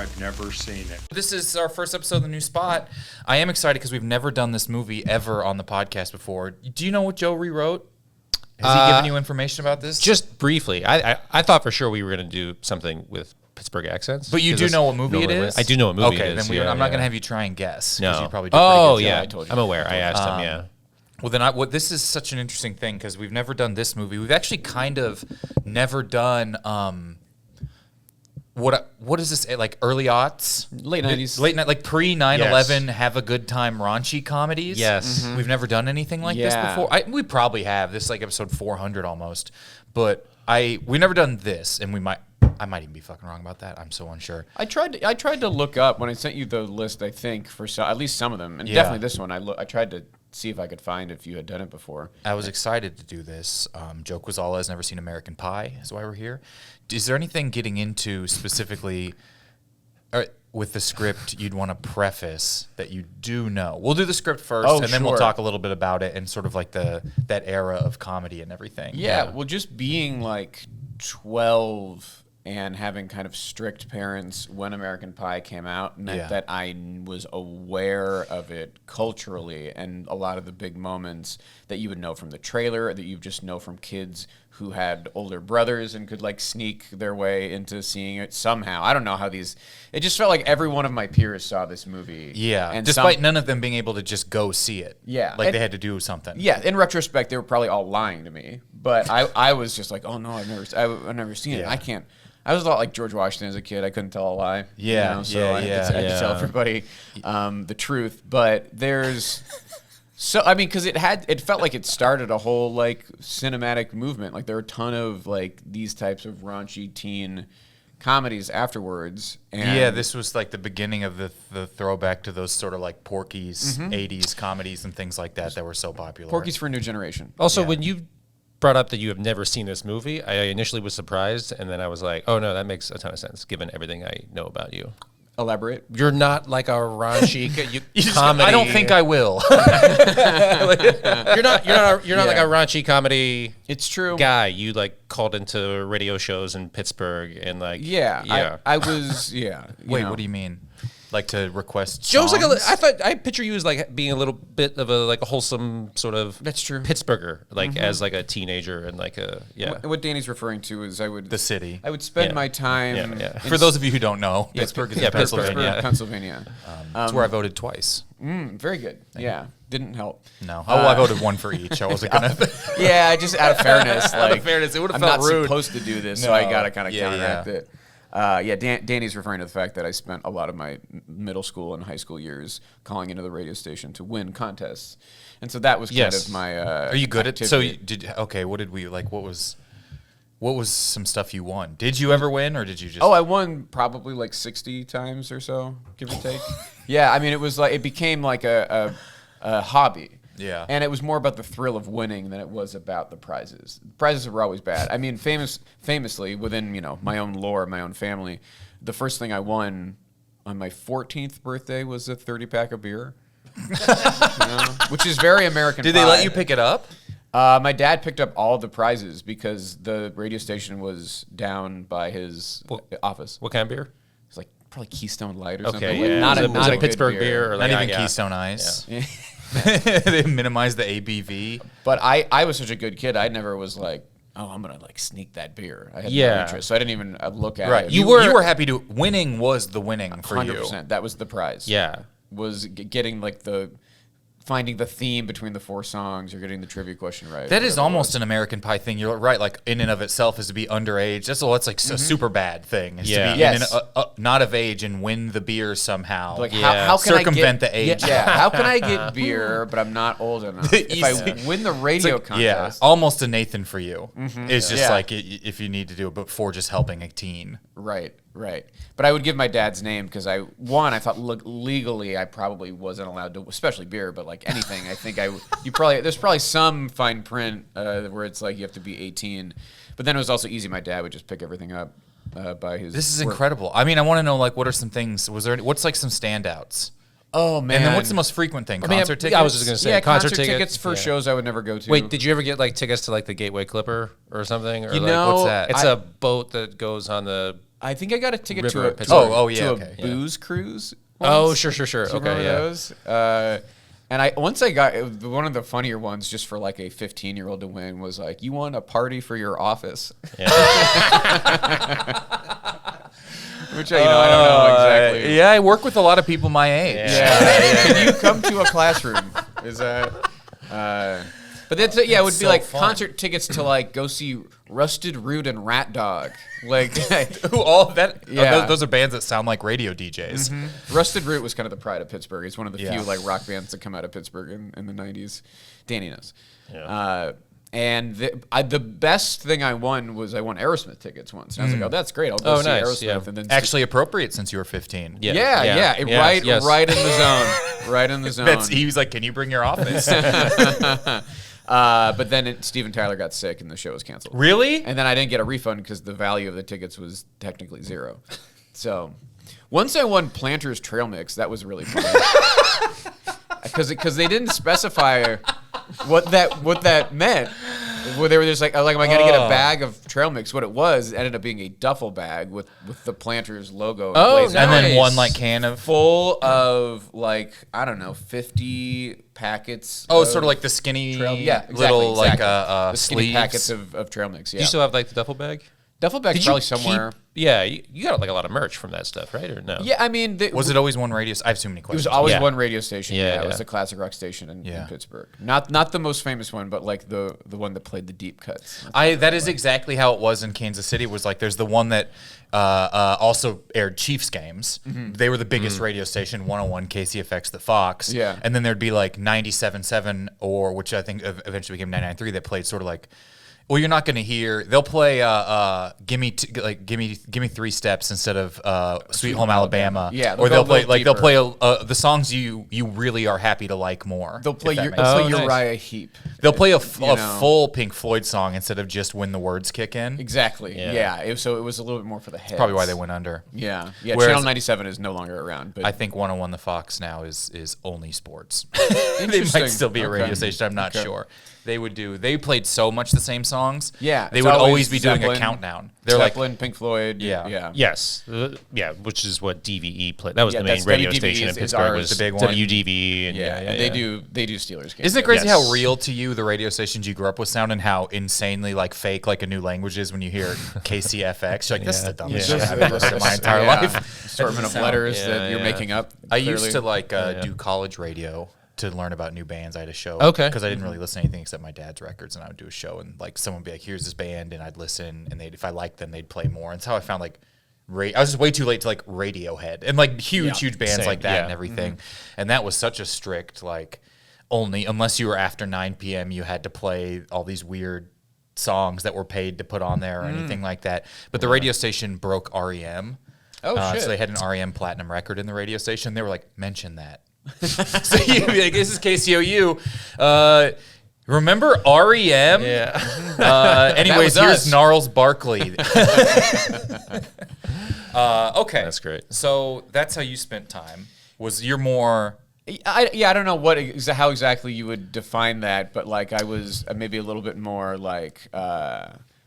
I've never seen it. This is our first episode of The New Spot. I am excited because we've never done this movie ever on the podcast before. Do you know what Joe rewrote? Has he given you information about this? Just briefly. I thought for sure we were going to do something with Pittsburgh accents. But you do know what movie it is? I do know what movie it is. Okay, then I'm not going to have you try and guess. No. You probably do a pretty good job. Yeah. I told you. I'm aware. I asked him, yeah. Well, then this is such an interesting thing because we've never done this movie. We've actually kind of never done what is this, like early aughts? Late 90s. Late night, like pre 9/11 have a good time raunchy comedies. Yes. Mm-hmm. We've never done anything like this before. We probably have. This is like episode 400 almost. But we've never done this, and I might even be fucking wrong about that. I'm so unsure. I tried to look up when I sent you the list, I think, for at least some of them. And definitely this one. I tried to see if I could find if you had done it before. I was excited to do this. Joe Kwaczała has never seen American Pie, is why we're here. Is there anything getting into specifically with the script you'd want to preface that you do know? We'll do the script first, and then we'll talk a little bit about it and sort of like that era of comedy and everything. Yeah, well, just being like 12 and having kind of strict parents when American Pie came out meant that I was aware of it culturally, and a lot of the big moments that you would know from the trailer, that you just know from kids who had older brothers and could like sneak their way into seeing it somehow. I don't know how it just felt like every one of my peers saw this movie. Yeah, and despite none of them being able to just go see it. Yeah. Like they had to do something. Yeah, in retrospect, they were probably all lying to me. But I was just like, oh no, I've never seen it. I can't. I was a lot like George Washington as a kid. I couldn't tell a lie. Yeah, I had to tell everybody the truth. But there's because it felt like it started a whole like cinematic movement. Like there were a ton of like these types of raunchy teen comedies afterwards. And this was like the beginning of the throwback to those sort of like Porky's 80s comedies and things like that were so popular. Porky's for a new generation. Also, when you brought up that you have never seen this movie, I initially was surprised, and then I was like, oh no, that makes a ton of sense given everything I know about you. Elaborate. You're not like a raunchy comedy. I don't think I will. You're not like a raunchy comedy. It's true. Guy. You like called into radio shows in Pittsburgh and like I was Wait, what do you mean? Like to request Joe's songs? like I picture you as like being a little bit of a wholesome sort of That's true Pittsburgher, like as like a teenager and like a What Danny's referring to is the city. I would spend my time For those of you who don't know, Pittsburgh is in Pennsylvania. Pennsylvania. That's where I voted twice. Very good. Didn't help. No. I voted one for each. I wasn't gonna. I just out of fairness, it would have felt rude. I'm not rude. supposed to do this, so I gotta kind of counteract it. Danny's referring to the fact that I spent a lot of my middle school and high school years calling into the radio station to win contests, and so that was kind of my. Are you good activity. What did we like? What was some stuff you won? Did you ever win, or did you just? Oh, I won probably like 60 times or so, give or take. I mean, it became like a hobby. Yeah. And it was more about the thrill of winning than it was about the prizes. Prizes were always bad. I mean, famously, within, my own lore, my own family, the first thing I won on my 14th birthday was a 30-pack of beer. Which is very American Did they let you pick it up? My dad picked up all of the prizes because the radio station was down by his office. What kind of beer? It was like probably Keystone Light or something. Yeah. Not a Pittsburgh beer. Or Not like, even Keystone Ice. Yeah. They minimize the ABV. But I was such a good kid. I never was like, oh, I'm gonna like sneak that beer. I had no interest, so I didn't even look at it. Right, you were happy to. Winning was the winning for 100%, you. 100%. That was the prize. Yeah, was getting like finding the theme between the 4 songs or getting the trivia question right. That is almost an American Pie thing. You're right. Like in and of itself is to be underage. That's like a super bad thing. Is to be not of age and win the beer somehow. Like how can circumvent the age? How can I get beer but I'm not old enough? If I win the radio contest, almost a Nathan for you. It's just like if you need to do it before just helping a teen. Right. But I would give my dad's name because I thought legally I probably wasn't allowed to, especially beer, but like anything, I think there's probably some fine print where it's like you have to be 18. But then it was also easy. My dad would just pick everything up by his. This is work. incredible. I mean, I want to know like what are some things? What's like some standouts? Oh man! And then what's the most frequent thing? Concert tickets? I was just gonna say concert tickets for shows I would never go to. Wait, did you ever get like tickets to like the Gateway Clipper or something? Or what's that? It's a boat that goes on the I think I got a ticket to River, a Pittsburgh. Okay. booze cruise. Oh, once. sure. Do you Okay, remember yeah. those? And once I got one of the funnier ones, just for like a 15-year-old to win, was like, you want a party for your office, Yeah. which I don't know exactly. Yeah, I work with a lot of people my age. Yeah. Can you come to a classroom? Is that? But that's it would be so like fun. concert tickets to like go see Rusted Root and Rat Dog. Like, Ooh, all of that. Yeah. Those are bands that sound like radio DJs. Rusted Root was kind of the pride of Pittsburgh. It's one of the Yeah. few like rock bands that come out of Pittsburgh in the '90s. Danny knows. Yeah. And the best thing I won was I won Aerosmith tickets once. And I was like, oh, that's great. I'll go Oh, see nice, Aerosmith. yeah. And then Actually appropriate since you were 15. Yeah. yeah. Yes, yes. Right in the zone. Right in the zone. He was like, "Can you bring your office?" But then Steven Tyler got sick and the show was canceled. Really? And then I didn't get a refund because the value of the tickets was technically zero. So once I won Planter's Trail Mix, that was really fun. Because they didn't specify what that meant. Well, they were just like, am I going to get a bag of trail mix? What it was ended up being a duffel bag with the Planters logo. Oh, emblazoned And on then it. one like can of. Full of like, I don't know, 50 packets. Oh, of sort of like the skinny, trail, yeah, exactly, little exactly. like the skinny sleeves. packets of trail mix. Yeah, Do you still have like the duffel bag? duffel bag's Did probably you somewhere. Yeah, you got like a lot of merch from that stuff, right? Or no? Yeah, I mean, Was it always one radio? I have too many It was questions. always Yeah. one radio station. Yeah, Yeah, it was yeah. the classic rock station in Yeah. Pittsburgh. Not the most famous one, but like the one that played the deep cuts. That is exactly how it was in Kansas City. Was like there's the one that also aired Chiefs games. They were the biggest radio station, 101 KCFX, the Fox. Yeah. And then there'd be like 97.7 or which I think eventually became 99.3 that played sort of like. Well, you're not going to hear. They'll play "Gimme Three Steps" instead of "Sweet Home Alabama." Yeah, or they'll they'll go play a they'll little play the songs you really are happy to like more. They'll play if that your, makes sense. Oh, nice. Uriah Heep. They'll play a you know. full Pink Floyd song instead of just when the words kick in. Exactly. Yeah. Yeah. So it was a little bit more for the heads. Probably why they went under. Yeah. Whereas- Channel 97 is no longer around. But I think 101 The Fox now is only sports. They Interesting. might still be a radio Okay. station. I'm not Okay. sure. They played so much the same songs. Yeah, They it's would always always be doing a Zeppelin, countdown. They're Zeppelin, Pink Floyd. Yeah. Yeah. Yes. Yeah, which is what DVE played. That was Yeah, the main that's radio WDVE station in is Pittsburgh. ours, Was the big one. WDV. And Yeah. And they do Steelers games. Isn't it crazy Yes. how real to you the radio stations you grew up with sound and how insanely like fake like a new language is when you hear KCFX? You're like, this is the dumbest Yeah. shit I've ever heard in my entire Yeah. life. Assortment of Sound- letters Yeah, that you're yeah. making up. I used to clearly. like do college radio to learn about new bands. I had a show. Okay. Because I didn't really listen to anything except my dad's records, and I would do a show, and like someone would be like, "Here's this band," and I'd listen, and if I liked them, they'd play more. And that's how I found like. I was just way too late to like Radiohead and like huge bands Same, like that yeah. and everything, and that was such a strict like only unless you were after 9 p.m. you had to play all these weird songs that were paid to put on there or anything like that. But the radio station broke REM. Oh, shit. So they had an REM platinum record in the radio station. They were like, mention that. So you'd be like, this is KCOU. Remember REM? Yeah. Anyways, That was here's us. Gnarls Barkley. Okay. That's great. So that's how you spent time. Was you're more I don't know how exactly you would define that, but like I was maybe a little bit more like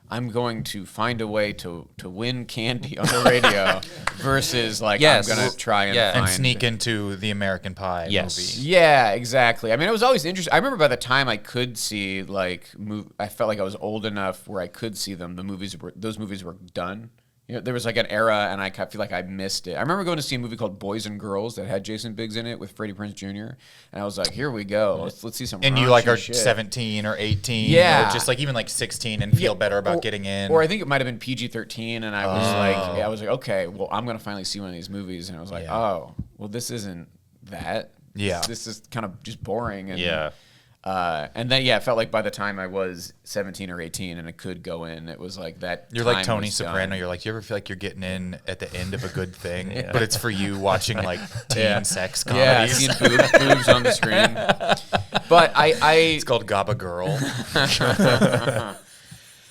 I'm going to find a way to win candy on the radio versus like Yes. I'm going to try and Yeah. find and sneak into the American Pie Yes. movie. Yeah, exactly. I mean, it was always interesting. I remember by the time I could see I felt like I was old enough where I could see them. Those movies were done. You know, there was like an era, and I feel like I missed it. I remember going to see a movie called Boys and Girls that had Jason Biggs in it with Freddie Prinze Jr. And I was like, here we go. Let's see some. And you like raunchy are shit. 17 or 18, Yeah. or just like even like 16 and feel better about getting in. Or I think it might have been PG-13, and I was like, okay, well, I'm gonna finally see one of these movies, and I was like, Yeah. oh, well, this isn't that. Yeah. This is kind of just boring. And, Yeah. And then it felt like by the time I was 17 or 18 and I could go in, it was like that. You're like time Tony was Soprano. done. You ever feel like you're getting in at the end of a good thing, but it's for you watching like teen sex Yeah, comedies. seeing boobs on the screen. But It's called Gabba Girl.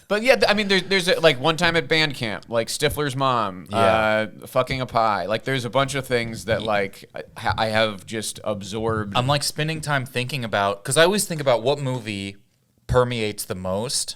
But yeah, I mean, there's like one time at band camp, like Stifler's mom, Yeah. fucking a pie. Like there's a bunch of things that like I have just absorbed. I'm like spending time thinking about, because I always think about what movie permeates the most.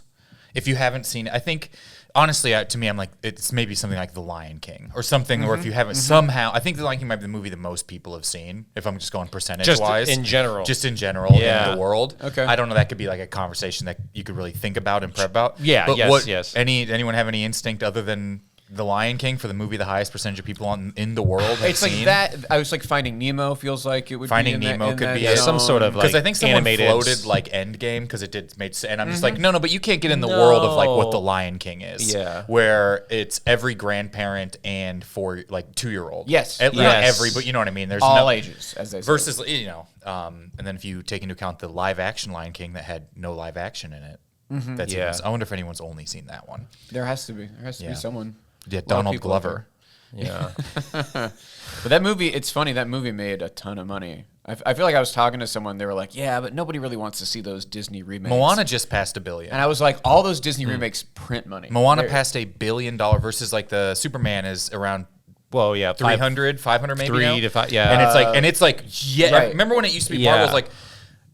If you haven't seen it, I think honestly, to me, I'm like, it's maybe something like The Lion King or something, or if you haven't somehow, I think The Lion King might be the movie that most people have seen, if I'm just going percentage-wise. Just in general. Just in general Yeah. in the world. Okay. I don't know, that could be like a conversation that you could really think about and prep about. Yeah, but yes. Anyone have any instinct other than The Lion King for the movie the highest percentage of people in the world have It's like seen? that. I was like Finding Nemo feels like it would Finding be in Nemo that, could in be that it. some sort of Because like I think someone animated floated like Endgame because it did made sense, and I'm just like, no, but you can't get in the world of like what The Lion King is. Yeah. Where it's every grandparent and for like 2-year-old. Yes. Not Yes. every, but you know what I mean. There's all no, ages, as they say. versus and then if you take into account the live action Lion King that had no live action in it. That's Yeah. I wonder if anyone's only seen that one. There has to be. There has to Yeah. be someone. Yeah, A lot of Donald people out Glover. Yeah. But that movie, it's funny, that movie made a ton of money. I feel like I was talking to someone, they were like, yeah, but nobody really wants to see those Disney remakes. Moana just passed $1 billion. And I was like, all those Disney remakes print money. Moana They're- passed $1 billion versus like the Superman is around Well, yeah. 300, 500 maybe 3 now? to 5, yeah. And it's like, yeah. Right. Remember when it used to be Yeah. Marvel's like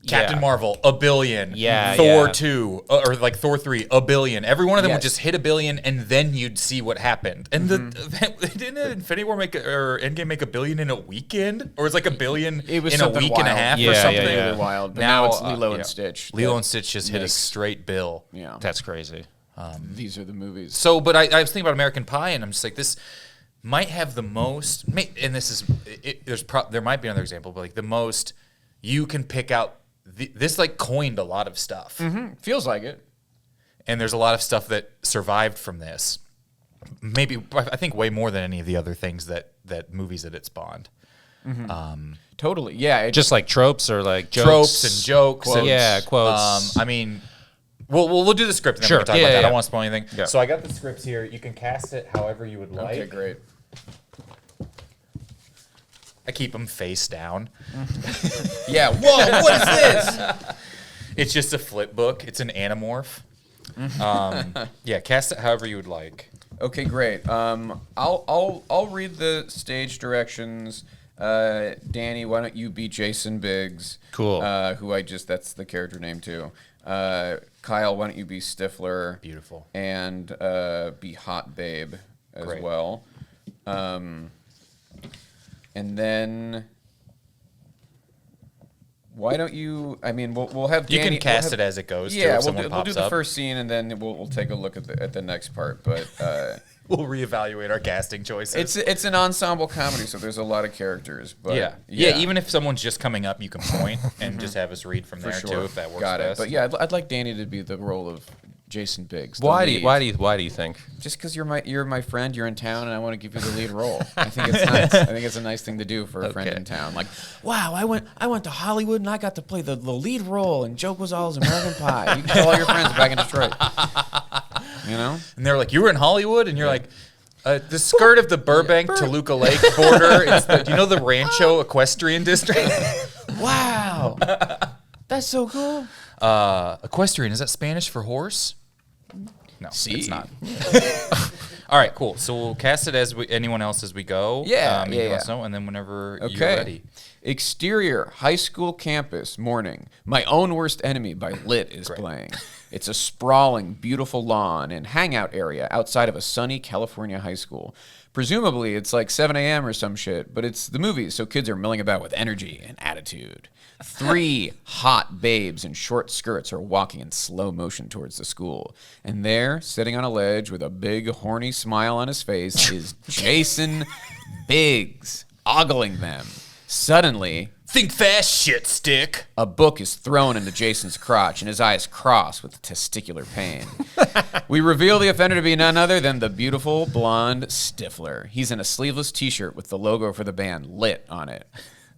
Captain Yeah. Marvel, $1 billion. Yeah, Thor yeah. 2, or like Thor 3, $1 billion. Every one of them would Yes. just hit $1 billion, and then you'd see what happened. And didn't Infinity War or Endgame make $1 billion in a weekend, or was like $1 billion It was in a something week and a wild. half Yeah, or yeah, something? yeah. Really wild. But Now, now it's Lilo yeah. and Stitch. Lilo that and Stitch just hit a makes- straight bill. Yeah. That's crazy. These are the movies. So, but I was thinking about American Pie, and I'm just like, this might have the most, and this is, there might be another example, but like the most you can pick out. This like coined a lot of stuff, Feels like it. and there's a lot of stuff that survived from this. Maybe I think way more than any of the other things that movies that it spawned. Totally. Yeah. It Just like tropes or like jokes. Tropes and jokes, Quotes. and, Yeah, quotes. I mean, we'll do the script and then Sure. we can talk Yeah, about that. yeah, I don't yeah. want to spoil anything. Yeah. So I got the scripts here. You can cast it however you would like. Okay, great. I keep them face down. Yeah. Whoa, what is this? It's just a flip book. It's an anamorph. Yeah, cast it however you would like. Okay, great. I'll read the stage directions. Danny, why don't you be Jason Biggs? Cool. That's the character name too. Kyle, why don't you be Stifler? Beautiful. And be Hot Babe as Great. well. And then why don't you? I mean, we'll have You Danny, can cast we'll have, it as it goes. too, Yeah, if we'll someone do pops the up. first scene and then we'll take a look at the next part. But We'll reevaluate our casting choices. it's an ensemble comedy, so there's a lot of characters. But yeah. Even if someone's just coming up, you can point and just have us read from for there sure, too, if that works got best. it. But yeah, I'd like Danny to be the role of Jason Biggs. the Why do lead. you think? Just because you're my friend, you're in town, and I want to give you the lead role. I think it's nice. I think it's a nice thing to do for a friend Okay. in town. Like, wow, I went to Hollywood and I got to play the lead role in Joe Gonzalez's American Pie. You can tell all your friends back in Detroit. You know? And they're like, "You were in Hollywood," and you're like, "The skirt of the Burbank Toluca Lake border. Do you know the Rancho Equestrian District?" Wow, that's so cool. Equestrian, is that Spanish for horse? No, See? it's not. All right, cool. So we'll cast it as anyone else as we go. Yeah, you yeah, let us yeah. know, and then whenever you're Okay. ready. Exterior, high school campus, morning. My Own Worst Enemy by Lit is playing. It's a sprawling, beautiful lawn and hangout area outside of a sunny California high school. Presumably, it's like 7 a.m. or some shit, but it's the movies, so kids are milling about with energy and attitude. 3 hot babes in short skirts are walking in slow motion towards the school. And there, sitting on a ledge with a big, horny smile on his face, is Jason Biggs, ogling them. Suddenly, Think fast, shit stick. a book is thrown into Jason's crotch, and his eyes cross with testicular pain. We reveal the offender to be none other than the beautiful blonde Stifler. He's in a sleeveless T-shirt with the logo for the band Lit on it.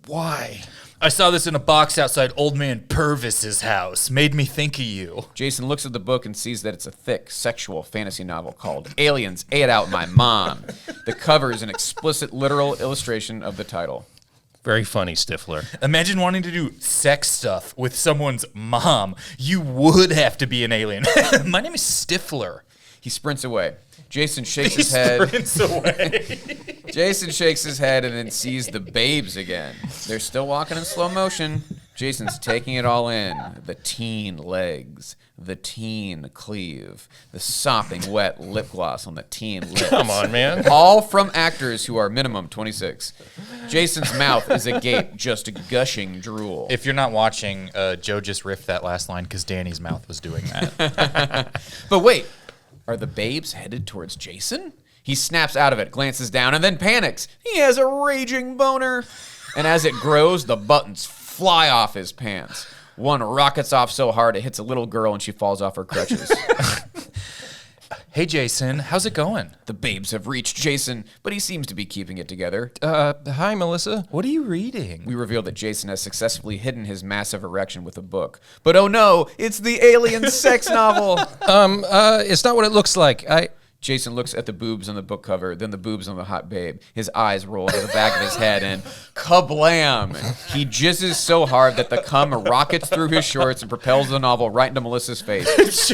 Why? I saw this in a box outside Old Man Purvis's house. Made me think of you. Jason looks at the book and sees that it's a thick, sexual fantasy novel called Aliens Ate Out My Mom. The cover is an explicit, literal illustration of the title. Very funny, Stifler. Imagine wanting to do sex stuff with someone's mom. You would have to be an alien. My name is Stifler. He sprints away. Jason shakes He his head. sprints away. Jason shakes his head and then sees the babes again. They're still walking in slow motion. Jason's taking it all in. The teen legs, the teen cleave, the sopping wet lip gloss on the teen lips. Come on, man. All from actors who are minimum 26. Jason's mouth is agape, just gushing drool. If you're not watching, Joe just riffed that last line because Danny's mouth was doing that. But wait, are the babes headed towards Jason? He snaps out of it, glances down, and then panics. He has a raging boner. And as it grows, the buttons fly off his pants. One rockets off so hard it hits a little girl and she falls off her crutches. Hey, Jason, how's it going? The babes have reached Jason, but he seems to be keeping it together. Hi, Melissa. What are you reading? We reveal that Jason has successfully hidden his massive erection with a book. But oh no, it's the alien sex novel. It's not what it looks like. Jason looks at the boobs on the book cover, then the boobs on the hot babe. His eyes roll to the back of his head, and kablam! He jizzes so hard that the cum rockets through his shorts and propels the novel right into Melissa's face.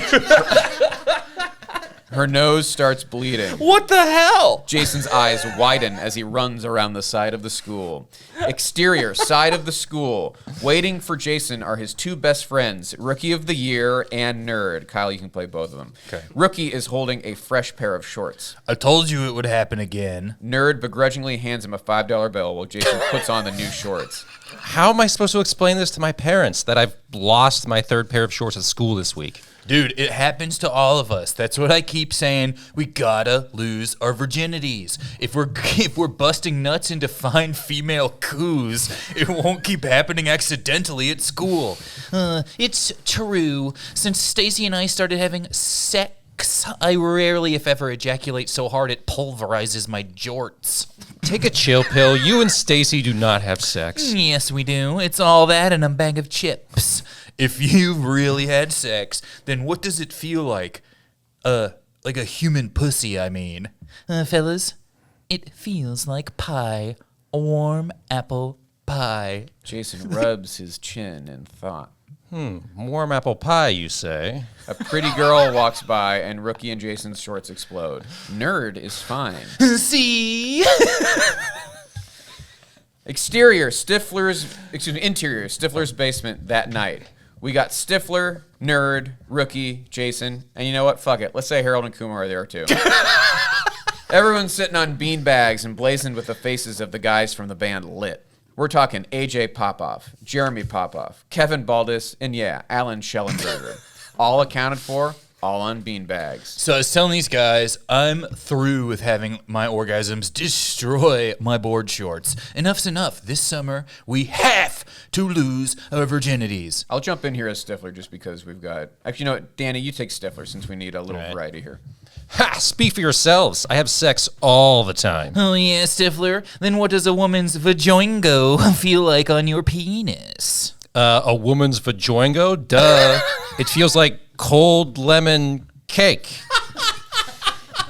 Her nose starts bleeding. What the hell? Jason's eyes widen as he runs around the side of the school. Exterior, side of the school. Waiting for Jason are his two best friends, Rookie of the Year and Nerd. Kyle, you can play both of them. Okay. Rookie is holding a fresh pair of shorts. I told you it would happen again. Nerd begrudgingly hands him a $5 bill while Jason puts on the new shorts. How am I supposed to explain this to my parents that I've lost my third pair of shorts at school this week? Dude, it happens to all of us. That's what I keep saying. We gotta lose our virginities. If we're busting nuts into fine female coos, it won't keep happening accidentally at school. It's true. Since Stacy and I started having sex, I rarely, if ever, ejaculate so hard it pulverizes my jorts. Take a chill pill. You and Stacy do not have sex. Yes, we do. It's all that and a bag of chips. If you've really had sex, then what does it feel like? Like a human pussy, I mean. Fellas, it feels like pie. A warm apple pie. Jason rubs his chin in thought. Warm apple pie, you say? A pretty girl walks by and Rookie and Jason's shorts explode. Nerd is fine. See? Interior, Stifler's basement that night. We got Stifler, Nerd, Rookie, Jason, and you know what? Fuck it. Let's say Harold and Kumar are there too. Everyone's sitting on bean bags and blazoned with the faces of the guys from the band Lit. We're talking AJ Popoff, Jeremy Popoff, Kevin Baldus, and yeah, Alan Schellenberger. All accounted for, all on bean bags. So I was telling these guys, I'm through with having my orgasms destroy my board shorts. Enough's enough. This summer, we have to lose our virginities. I'll jump in here as Stifler just because we've got... Actually, you know what? Danny, you take Stifler since we need a little variety here. Ha! Speak for yourselves. I have sex all the time. Oh yeah, Stifler? Then what does a woman's vajoingo feel like on your penis? A woman's vajoingo? Duh. It feels like cold lemon cake.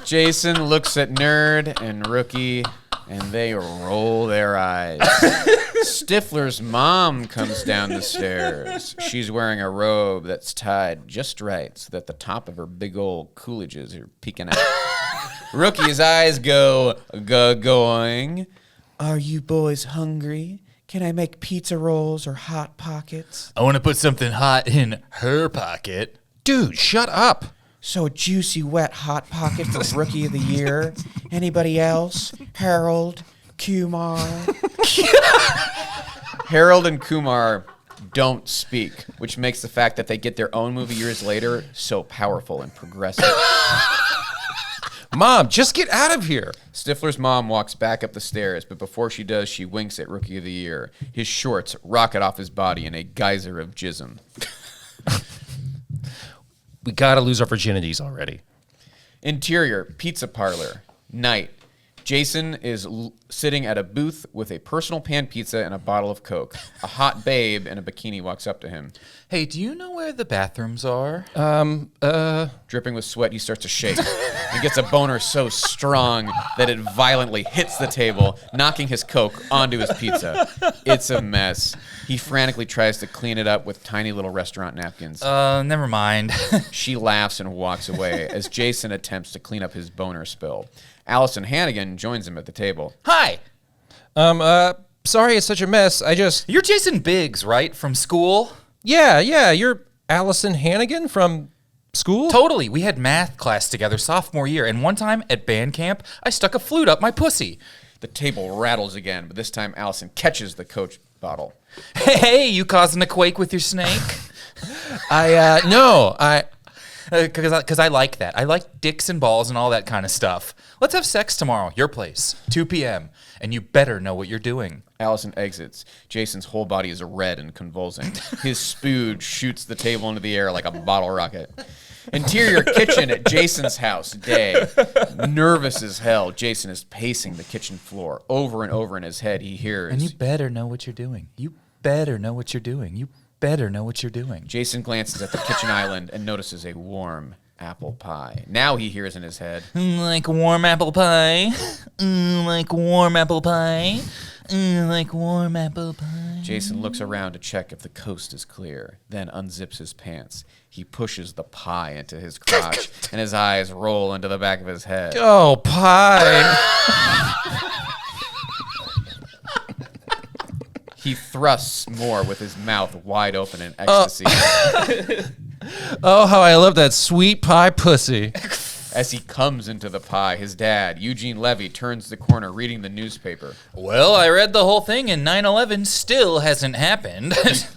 Jason looks at Nerd and Rookie, and they roll their eyes. Stifler's mom comes down the stairs. She's wearing a robe that's tied just right so that the top of her big old Coolidges are peeking out. Rookie's eyes going. Are you boys hungry? Can I make pizza rolls or Hot Pockets? I want to put something hot in her pocket. Dude, shut up. So juicy, wet Hot Pocket for Rookie of the Year. Anybody else? Harold, Kumar. Harold and Kumar don't speak, which makes the fact that they get their own movie years later so powerful and progressive. Mom, just get out of here. Stifler's mom walks back up the stairs, but before she does, she winks at Rookie of the Year. His shorts rocket off his body in a geyser of jism. We gotta lose our virginities already. Interior, pizza parlor, night. Jason is sitting at a booth with a personal pan pizza and a bottle of Coke. A hot babe in a bikini walks up to him. Hey, do you know where the bathrooms are? Dripping with sweat, he starts to shake. He gets a boner so strong that it violently hits the table, knocking his Coke onto his pizza. It's a mess. He frantically tries to clean it up with tiny little restaurant napkins. Never mind. She laughs and walks away as Jason attempts to clean up his boner spill. Allison Hannigan joins him at the table. Hi. sorry it's such a mess. You're Jason Biggs, right? From school? Yeah, you're Allison Hannigan from school? Totally. We had math class together sophomore year, and one time at band camp, I stuck a flute up my pussy. The table rattles again, but this time Allison catches the Coach bottle. Hey, you causing a quake with your snake? No, Because I like that. I like dicks and balls and all that kind of stuff. Let's have sex tomorrow. Your place, 2 p.m. And you better know what you're doing. Allison exits. Jason's whole body is red and convulsing. His spooge shoots the table into the air like a bottle rocket. Interior kitchen at Jason's house. Day. Nervous as hell, Jason is pacing the kitchen floor. Over and over in his head, he hears. And you better know what you're doing. You better know what you're doing. You better know what you're doing. Jason glances at the kitchen island and notices a warm apple pie. Now he hears in his head. Like warm apple pie. Like warm apple pie. Like warm apple pie. Jason looks around to check if the coast is clear, then unzips his pants. He pushes the pie into his crotch, and his eyes roll into the back of his head. Oh, pie. He thrusts more with his mouth wide open in ecstasy. Oh, how I love that sweet pie pussy. As he comes into the pie, his dad, Eugene Levy, turns the corner reading the newspaper. Well, I read the whole thing and 9/11 still hasn't happened.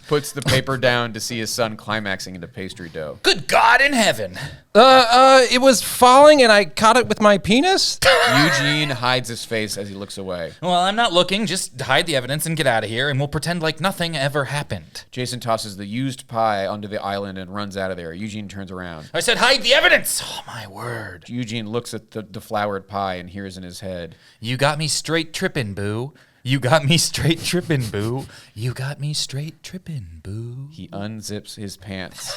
Puts the paper down to see his son climaxing into pastry dough. Good God in heaven. It was falling and I caught it with my penis? Eugene hides his face as he looks away. Well, I'm not looking. Just hide the evidence and get out of here, and we'll pretend like nothing ever happened. Jason tosses the used pie onto the island and runs out of there. Eugene turns around. I said hide the evidence. Oh, my word. Eugene looks at the deflowered pie and hears in his head. You got me straight trippin', boo. You got me straight trippin', boo. You got me straight trippin', boo. He unzips his pants.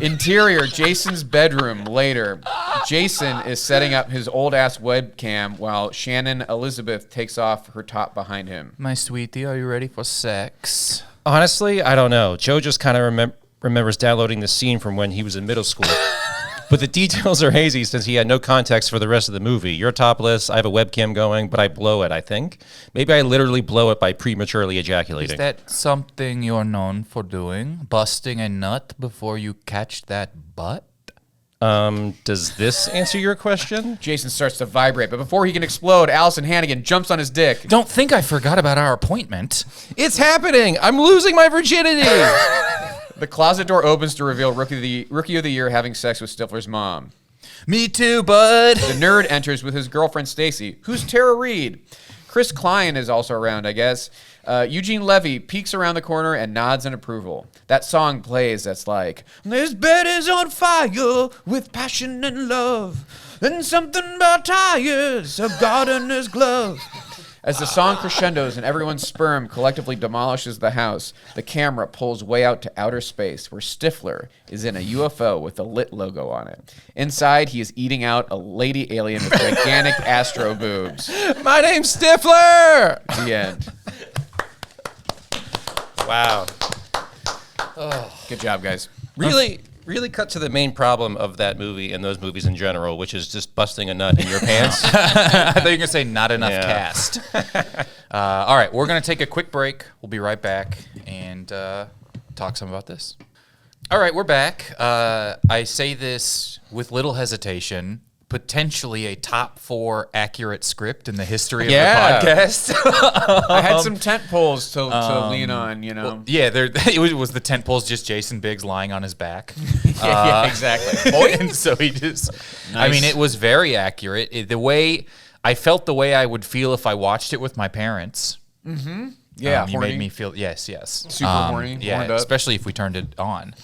Interior, Jason's bedroom. Later, Jason is setting up his old-ass webcam while Shannon Elizabeth takes off her top behind him. My sweetie, are you ready for sex? Honestly, I don't know. Joe just kind of remembers downloading the scene from when he was in middle school. But the details are hazy since he had no context for the rest of the movie. You're topless, I have a webcam going, but I blow it, I think. Maybe I literally blow it by prematurely ejaculating. Is that something you're known for doing? Busting a nut before you catch that butt? Does this answer your question? Jason starts to vibrate, but before he can explode, Allison Hannigan jumps on his dick. Don't think I forgot about our appointment. It's happening! I'm losing my virginity! The closet door opens to reveal Rookie of the Year having sex with Stifler's mom. Me too, bud. The nerd enters with his girlfriend Stacy, who's Tara Reid. Chris Klein is also around, I guess. Eugene Levy peeks around the corner and nods in approval. That song plays that's like, this bed is on fire with passion and love, and something about tires, a gardener's glove. As the song crescendos and everyone's sperm collectively demolishes the house, the camera pulls way out to outer space where Stifler is in a UFO with a lit logo on it. Inside, he is eating out a lady alien with gigantic astro boobs. My name's Stifler! The end. Wow. Good job, guys. Really cut to the main problem of that movie and those movies in general, which is just busting a nut in your pants. I thought you were going to say not enough cast. All right, we're going to take a quick break. We'll be right back and talk some about this. All right, we're back. I say this with little hesitation. Potentially a top 4 accurate script in the history of the podcast. I had some tent poles to lean on, you know. Well, yeah, it was the tent poles, just Jason Biggs lying on his back. Yeah, exactly. And so he just, nice. I mean, it was very accurate. I felt the way I would feel if I watched it with my parents. Mm-hmm. Yeah, you made me feel yes. Super horny. Yeah, especially if we turned it on.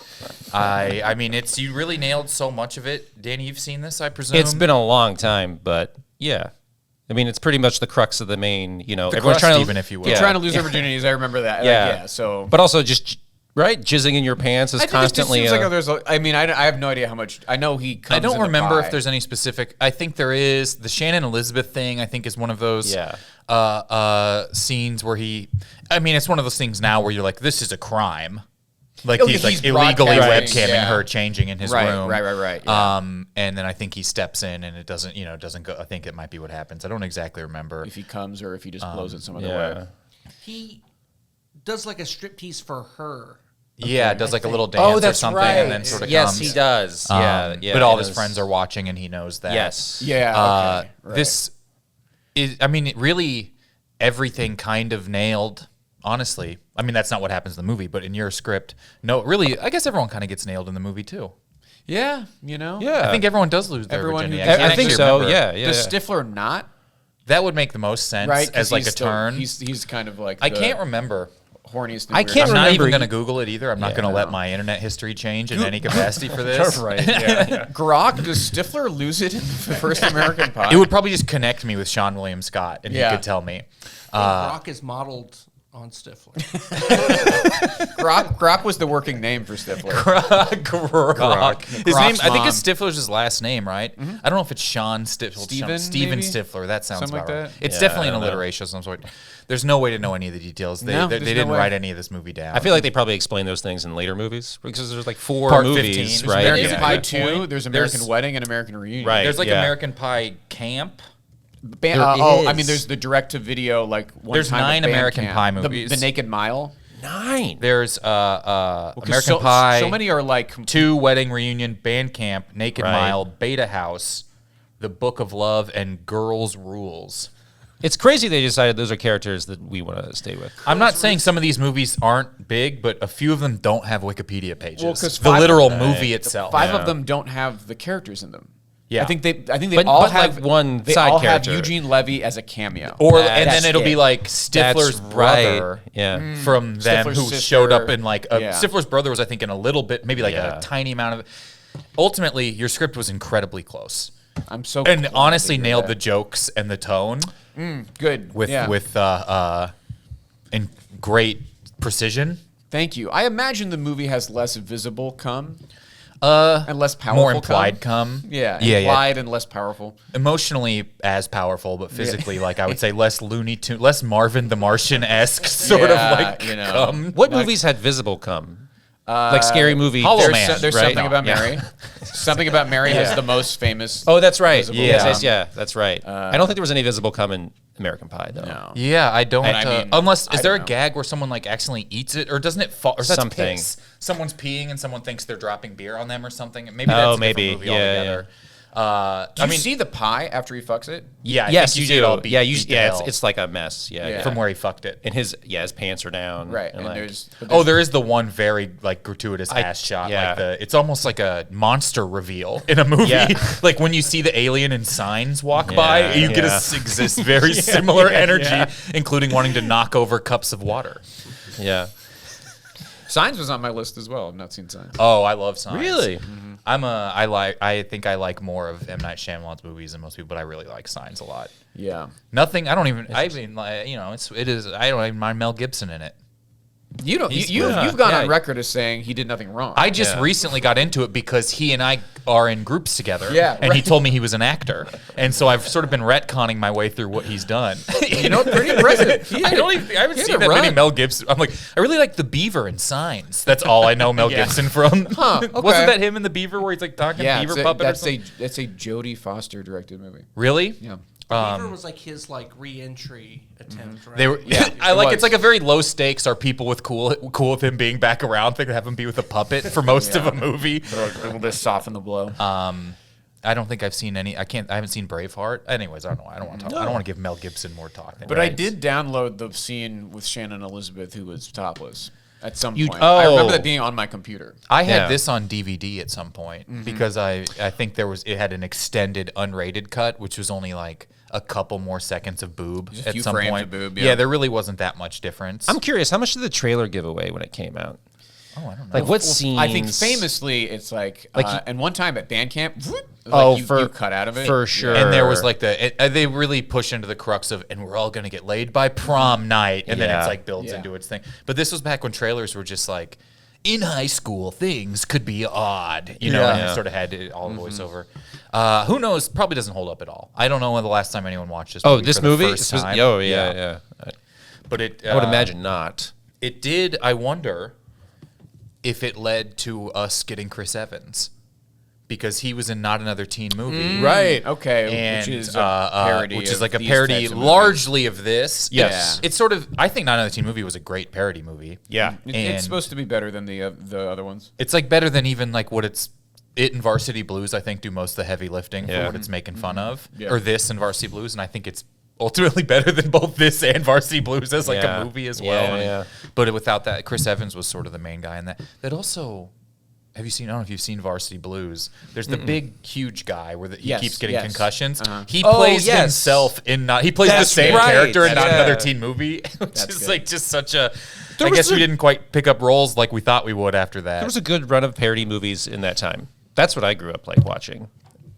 I mean, you really nailed so much of it. Danny, you've seen this, I presume. It's been a long time, but yeah. I mean, it's pretty much the crux of the main. You know, everyone's trying to, even if you will, trying to lose their virginities. I remember that. Yeah. So, but also just. Right, jizzing in your pants is constantly. It just seems like I have no idea how much. I know he comes. I don't in remember the pie. if there's any specific. I think there is the Shannon Elizabeth thing. I think is one of those scenes where he. I mean, it's one of those things now where you're like, this is a crime. Like he's like illegally webcamming her changing in his room. Right. Yeah. And then I think he steps in and it doesn't go. I think it might be what happens. I don't exactly remember if he comes or if he just blows it some other way. He does like a striptease for her. Yeah, does like a little dance or something, and then sort of yes, comes. he does. Yeah, But all and his friends are watching, and he knows that. Yes. Yeah. Okay. Right. This is, I mean, really, everything kind of nailed. Honestly, I mean, that's not what happens in the movie, but in your script, no, really, I guess everyone kind of gets nailed in the movie too. Yeah. Yeah. I think everyone does lose their Everyone who virginity. gets- can't I think actually so. remember. Yeah. Does Stifler not? That would make the most sense Right. 'Cause as like he's a turn. He's kind of like I the can't remember. horniest. I can't I'm not remember even going to he- Google it either. I'm not going to let my internet history change in any capacity for this. Right. Yeah. Grok, does Stifler lose it in the first American Pie? It would probably just connect me with Sean William Scott, and Yeah. he could tell me. Rock is modeled on Stifler. Grok was the working name for Stifler. Grok. His Grok's name, I think mom. it's Stifler's his last name, right? I don't know if it's Sean Stifler. Steven, maybe? Stifler. That sounds Something about like right. that? It's Yeah, definitely I an don't know. alliteration of some sort. There's no way to know any of the details. They No, they there's no didn't way. write any of this movie down. I feel like they probably explain those things in later movies because there's like 4 Part movies, 15. There's right? American Yeah. Pie Good 2, point. there's American There's- Wedding and American Reunion. Right. There's like Yeah. American Pie Camp. I mean, is. there's the direct-to-video, like, one There's time 9 with American Bandcamp. Pie The- movies. The Naked Mile. 9. There's 'Cause American Pie. So many are like 2 Wedding Reunion, Bandcamp, Naked Right. Mile, Beta House, The Book of Love, and Girls Rules. It's crazy they decided those are characters that we want to stay with. I'm not saying some of these movies aren't big, but a few of them don't have Wikipedia pages. Well, 'cause the 5 literal movie itself. 5 of them don't have the characters in them. Yeah. I think they But- all but, like, have one they side all character. have Eugene Levy as a cameo. Or That's and then it'll be it. like Stifler's That's brother right. Yeah. from them Stifler's who sister. showed up in like Yeah. Stifler's brother was I think in a little bit, maybe like Yeah. a tiny amount of it. Ultimately, your script was incredibly close. I'm so And glad honestly to hear nailed that. the jokes and the tone Good with yeah. in great precision. Thank you. I imagine the movie has less visible cum and less powerful. More implied cum. Yeah, Yeah, implied and less powerful. Emotionally as powerful, but physically, like I would say, less Looney Tune, less Marvin the Martian esque sort Yeah, of like you know. cum. What movies had visible cum? Like Scary Movie. Hollow There's, Man, there's right? something about Yeah. Mary. Something about Mary has the most famous. Oh, that's right. Visible Yes, cum. yes, yeah, that's right. I don't think there was any visible cum in American Pie, though. No. Yeah, I don't. I mean, unless I is there a don't know. gag where someone like accidentally eats it, or doesn't it fall? Or that's Something. piss. Someone's peeing and someone thinks they're dropping beer on them or something. Maybe that's a different maybe. movie Yeah, altogether. Do you see the pie after he fucks it? Yeah, I Yes, think you see it do. all beat- Yeah, beat to yeah. hell It's like a mess. Yeah, Yeah. yeah. from where he fucked it. And his pants are down. Right. And And like, there's Oh, there is the one very like gratuitous ass shot. yeah. Like it's almost like a monster reveal in a movie. Yeah. Like when you see the alien and signs walk by, you get yeah. exist very similar energy, including wanting to knock over cups of water. yeah. Signs was on my list as well. I've not seen Signs. Oh, I love signs. Really? I think I like more of M. Night Shyamalan's movies than most people, but I really like Signs a lot. Yeah. Nothing. I don't even. I mean, like, you know, it is. I don't even mind Mel Gibson in it. You don't. He's You've good. gone Yeah. on record as saying he did nothing wrong. I just Yeah. recently got into it because he and I are in groups together. Yeah, and he right. told me he was an actor, and so I've sort of been retconning my way through what he's done. you know, pretty impressive. I haven't he had seen a that many run. Mel Gibson. I'm like, I really like the Beaver in Signs. That's all I know Mel Gibson from. Huh, okay. Wasn't that him in the Beaver where he's like talking Yeah, Beaver it's a- puppet or that's something? that's a Jodie Foster directed movie. Really? Yeah. Beaver was like his like re-entry attempt, right? They were, Yeah, I it like was. it's like a very low stakes. Are people with cool with him being back around? They could have him be with a puppet for most of a movie. A little bit soften the blow. I don't think I've seen any. I haven't seen Braveheart. Anyways, I don't know. I don't want to talk. I don't want to give Mel Gibson more talk. Than But I he needs. did download the scene with Shannon Elizabeth, who was topless at some You- point. I oh. remember that being on my computer. I had Yeah. this on DVD at some point because I think it had an extended unrated cut, which was only like a couple more seconds of boob Just a at few some frames point. of boob, yeah. yeah. There really wasn't that much difference. I'm curious, how much did the trailer give away when it came out? I don't know. Like, what scenes? I think famously, it's like, Like and one time at band camp, for you cut out of it for sure. And there was like they really push into the crux of, and we're all gonna get laid by prom night, and then Yeah. it's like builds Yeah. into its thing. But this was back when trailers were just like, in high school things could be odd, you know, Yeah. and Yeah. it sort of had all voiceover. Who knows? Probably doesn't hold up at all. I don't know when the last time anyone watched this. Oh, movie this for the movie? first time. Oh, yeah. But it, I would imagine not. it did. I wonder if it led to us getting Chris Evans, because he was in Not Another Teen Movie. Right. Okay. And, which is a parody. which is of like a these parody types of movies. largely of this. Yes. It's sort of, I think Not Another Teen Movie was a great parody movie. Yeah. It's And- supposed to be better than the other ones. It's like better than even like what it and Varsity Blues, I think, do most of the heavy lifting for Yeah. what it's making fun of. Yeah. Or this and Varsity Blues, and I think it's ultimately better than both this and Varsity Blues as like Yeah. a movie as well. Yeah. But without that, Chris Evans was sort of the main guy in that. That also, have you seen? I don't know if you've seen Varsity Blues. There's the big, huge guy where he Yes, keeps getting yes. concussions. He Oh, plays yes. himself in not. He plays That's the same right. character in Not Yeah. Another Teen Movie, which That's is good. like just such a. I was guess we a- didn't quite pick up roles like we thought we would after that. There was a good run of parody movies in that time. That's what I grew up like watching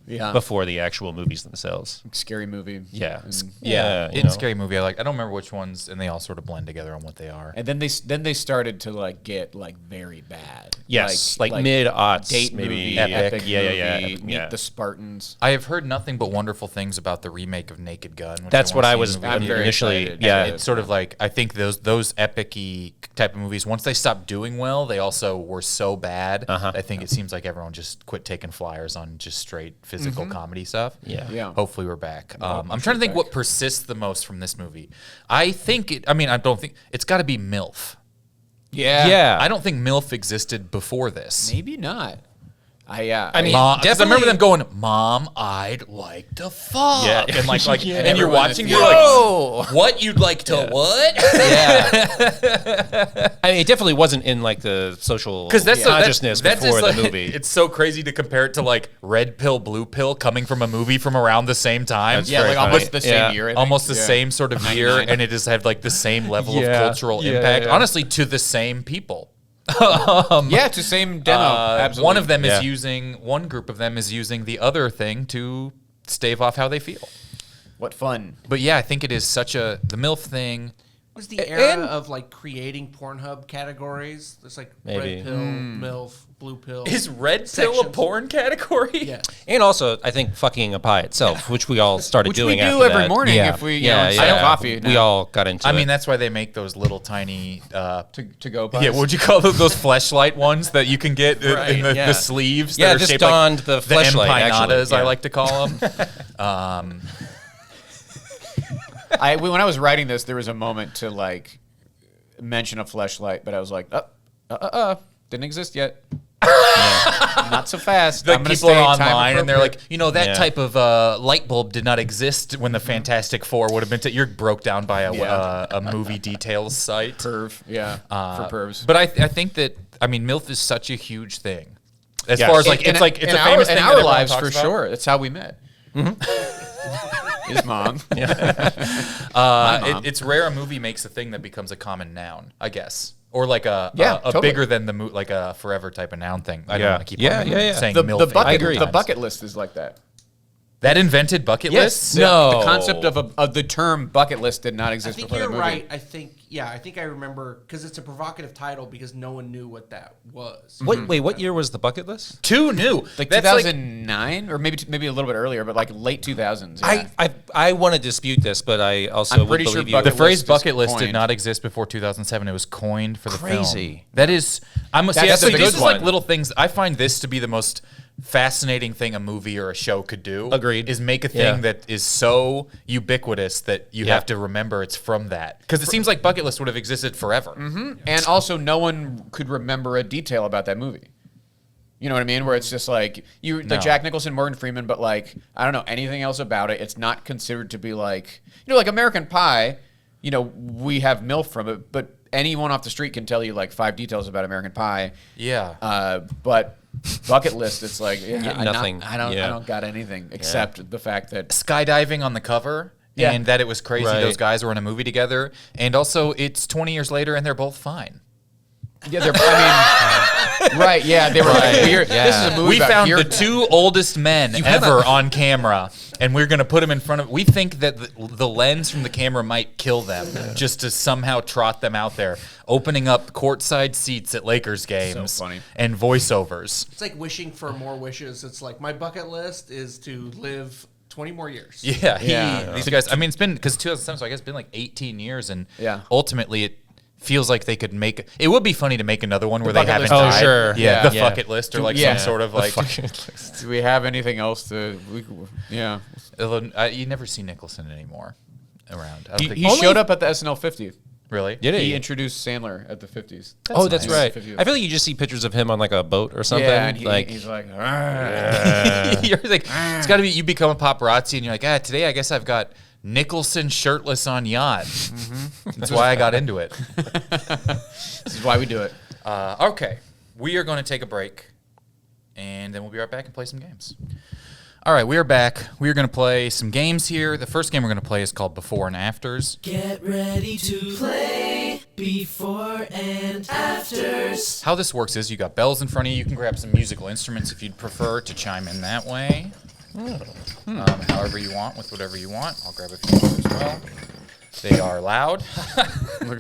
Yeah. before the actual movies themselves. Scary movie. Yeah. And, Yeah, you in know. Scary Movie, I don't remember which ones, and they all sort of blend together on what they are. and then they started to like get like very bad. Yes, like mid-aughts, date maybe. movie, Epic. epic Yeah, movie, yeah, Meet yeah. the Spartans. I have heard nothing but wonderful things about the remake of Naked Gun. Which That's what wanna I see was in the movie. I'm very initially. excited. Yeah, It's sort of like I think those epic-y type of movies. Once they stopped doing well, they also were so bad. I think it seems like everyone just quit taking flyers on just straight physical comedy stuff. Yeah. Yeah. Hopefully we're back. I'm trying to think what persists the most from this movie. I think it. I mean, I don't think it's got to be MILF. Yeah. Yeah. I don't think MILF existed before this. Maybe not. I I mean, Mom, 'cause I remember definitely- them going, "Mom, I'd like to fuck," Yeah. and like, and you're Everyone watching, is you're Whoa! like, "What? You'd like to what?" I mean, it definitely wasn't in like the social Because that's consciousness that's before just the like- movie. It's so crazy to compare it to like Red Pill, Blue Pill coming from a movie from around the same time. That's yeah, very like funny. almost the same Yeah. year. I think. Almost the Yeah. same sort of year, 99. and it has had like the same level of Yeah. cultural Yeah, impact. yeah. Honestly, to the same people. Yeah, it's the same demo. Absolutely. One of them Yeah. is using one group of them is using the other thing to stave off how they feel. What fun. But yeah, I think it is such a the MILF thing. Was the era of like creating Pornhub categories? There's like Maybe. red pill, MILF, blue pill. Is red pill a sections. porn category? Yes. And also, I think fucking a pie itself, which we all started Which doing we do after every that. morning Yeah. if we yeah, instead yeah. of coffee. We now. all got into I it. mean, that's why they make those little tiny. to go. Yeah, what would you call those fleshlight ones that you can get in the, yeah. the sleeves? Yeah, that are just shaped donned like the fleshlight, actually, empanadas, I yeah. like to call them. When I was writing this, there was a moment to like mention a fleshlight, but I was like, didn't exist yet. Not so fast. Like I'm gonna people stay are time online and they're like, appropriate. that Yeah. type of light bulb did not exist when the Fantastic Four would have been. You're broke down by a movie details site. perv. Yeah, for pervs. But I think that MILF is such a huge thing. As Yes. far as like In- it's like it's in a famous in thing that our everyone lives talks for about. sure. That's how we met. His mom. It's rare a movie makes a thing that becomes a common noun, I guess, or like a totally. bigger than the like a forever type of noun thing. I don't Yeah. want to keep Yeah, on yeah, yeah. saying The MILF bucket. I agree. The bucket list is like that. that invented bucket lists. No. The concept of the term bucket list did not I exist think before you're the movie. right. I think I remember because it's a provocative title because no one knew what that was. What year was the bucket list? Too new. Like That's 2009 or maybe a little bit earlier, but like late 2000s. Yeah. I want to dispute this, but I also I'm would pretty sure believe you. bucket the phrase list is bucket list did coined. not exist before 2007. It was coined for the Crazy. film. That is, That's see, the so big this is like one. little things. I find this to be the most fascinating thing a movie or a show could do. Agreed. Is make a thing Yeah. that is so ubiquitous that you Yeah. have to remember it's from that. Because it seems like bucket list would have existed forever. And also, no one could remember a detail about that movie. You know what I mean? Where it's just like No. Jack Nicholson, Morgan Freeman, but like I don't know anything else about it. It's not considered to be like like American Pie. We have MILF from it, but anyone off the street can tell you like 5 details about American Pie. Yeah. But bucket list, it's like nothing. I don't Yeah. got anything except the fact that Skydiving on the cover. Yeah. And that it was crazy Right. those guys were in a movie together. And also, it's 20 years later and they're both fine. right, yeah, they were like weird. Yeah. This is a movie We about found here- the 2 oldest men ever on camera, and we're going to put them in front of. We think that the lens from the camera might kill them, just to somehow trot them out there, opening up courtside seats at Lakers games, funny. and voiceovers. It's like wishing for more wishes. It's like my bucket list is to live 20 more years. Yeah, Yeah. these guys. I mean, it's been because 2007, so I guess it's been like 18 years, and Yeah. ultimately it feels like they could make. It would be funny to make another one where they bucket haven't list. Oh, died. sure. Yeah, Yeah. the Yeah. fuck it list or like Yeah. some sort of like. Do we have anything else to? Yeah. Although, you never see Nicholson anymore around. I don't think He showed up at the SNL 50th. really. Did He he? introduced Sandler at the 50s. Oh, that's nice. right. 50th. I feel like you just see pictures of him on like a boat or something. Yeah, and he's like, You're like, it's got to be. You become a paparazzi, and you're like, today I guess I've got Nicholson shirtless on yacht. That's why I got into it. this is why we do it. Okay, we are going to take a break, and then we'll be right back and play some games. All right, we are back. We are going to play some games here. The first game we're going to play is called Before and Afters. Get ready to play before and afters. How this works is you got bells in front of you. You can grab some musical instruments if you'd prefer to chime in that way. However you want, with whatever you want. I'll grab a few as well. They are loud.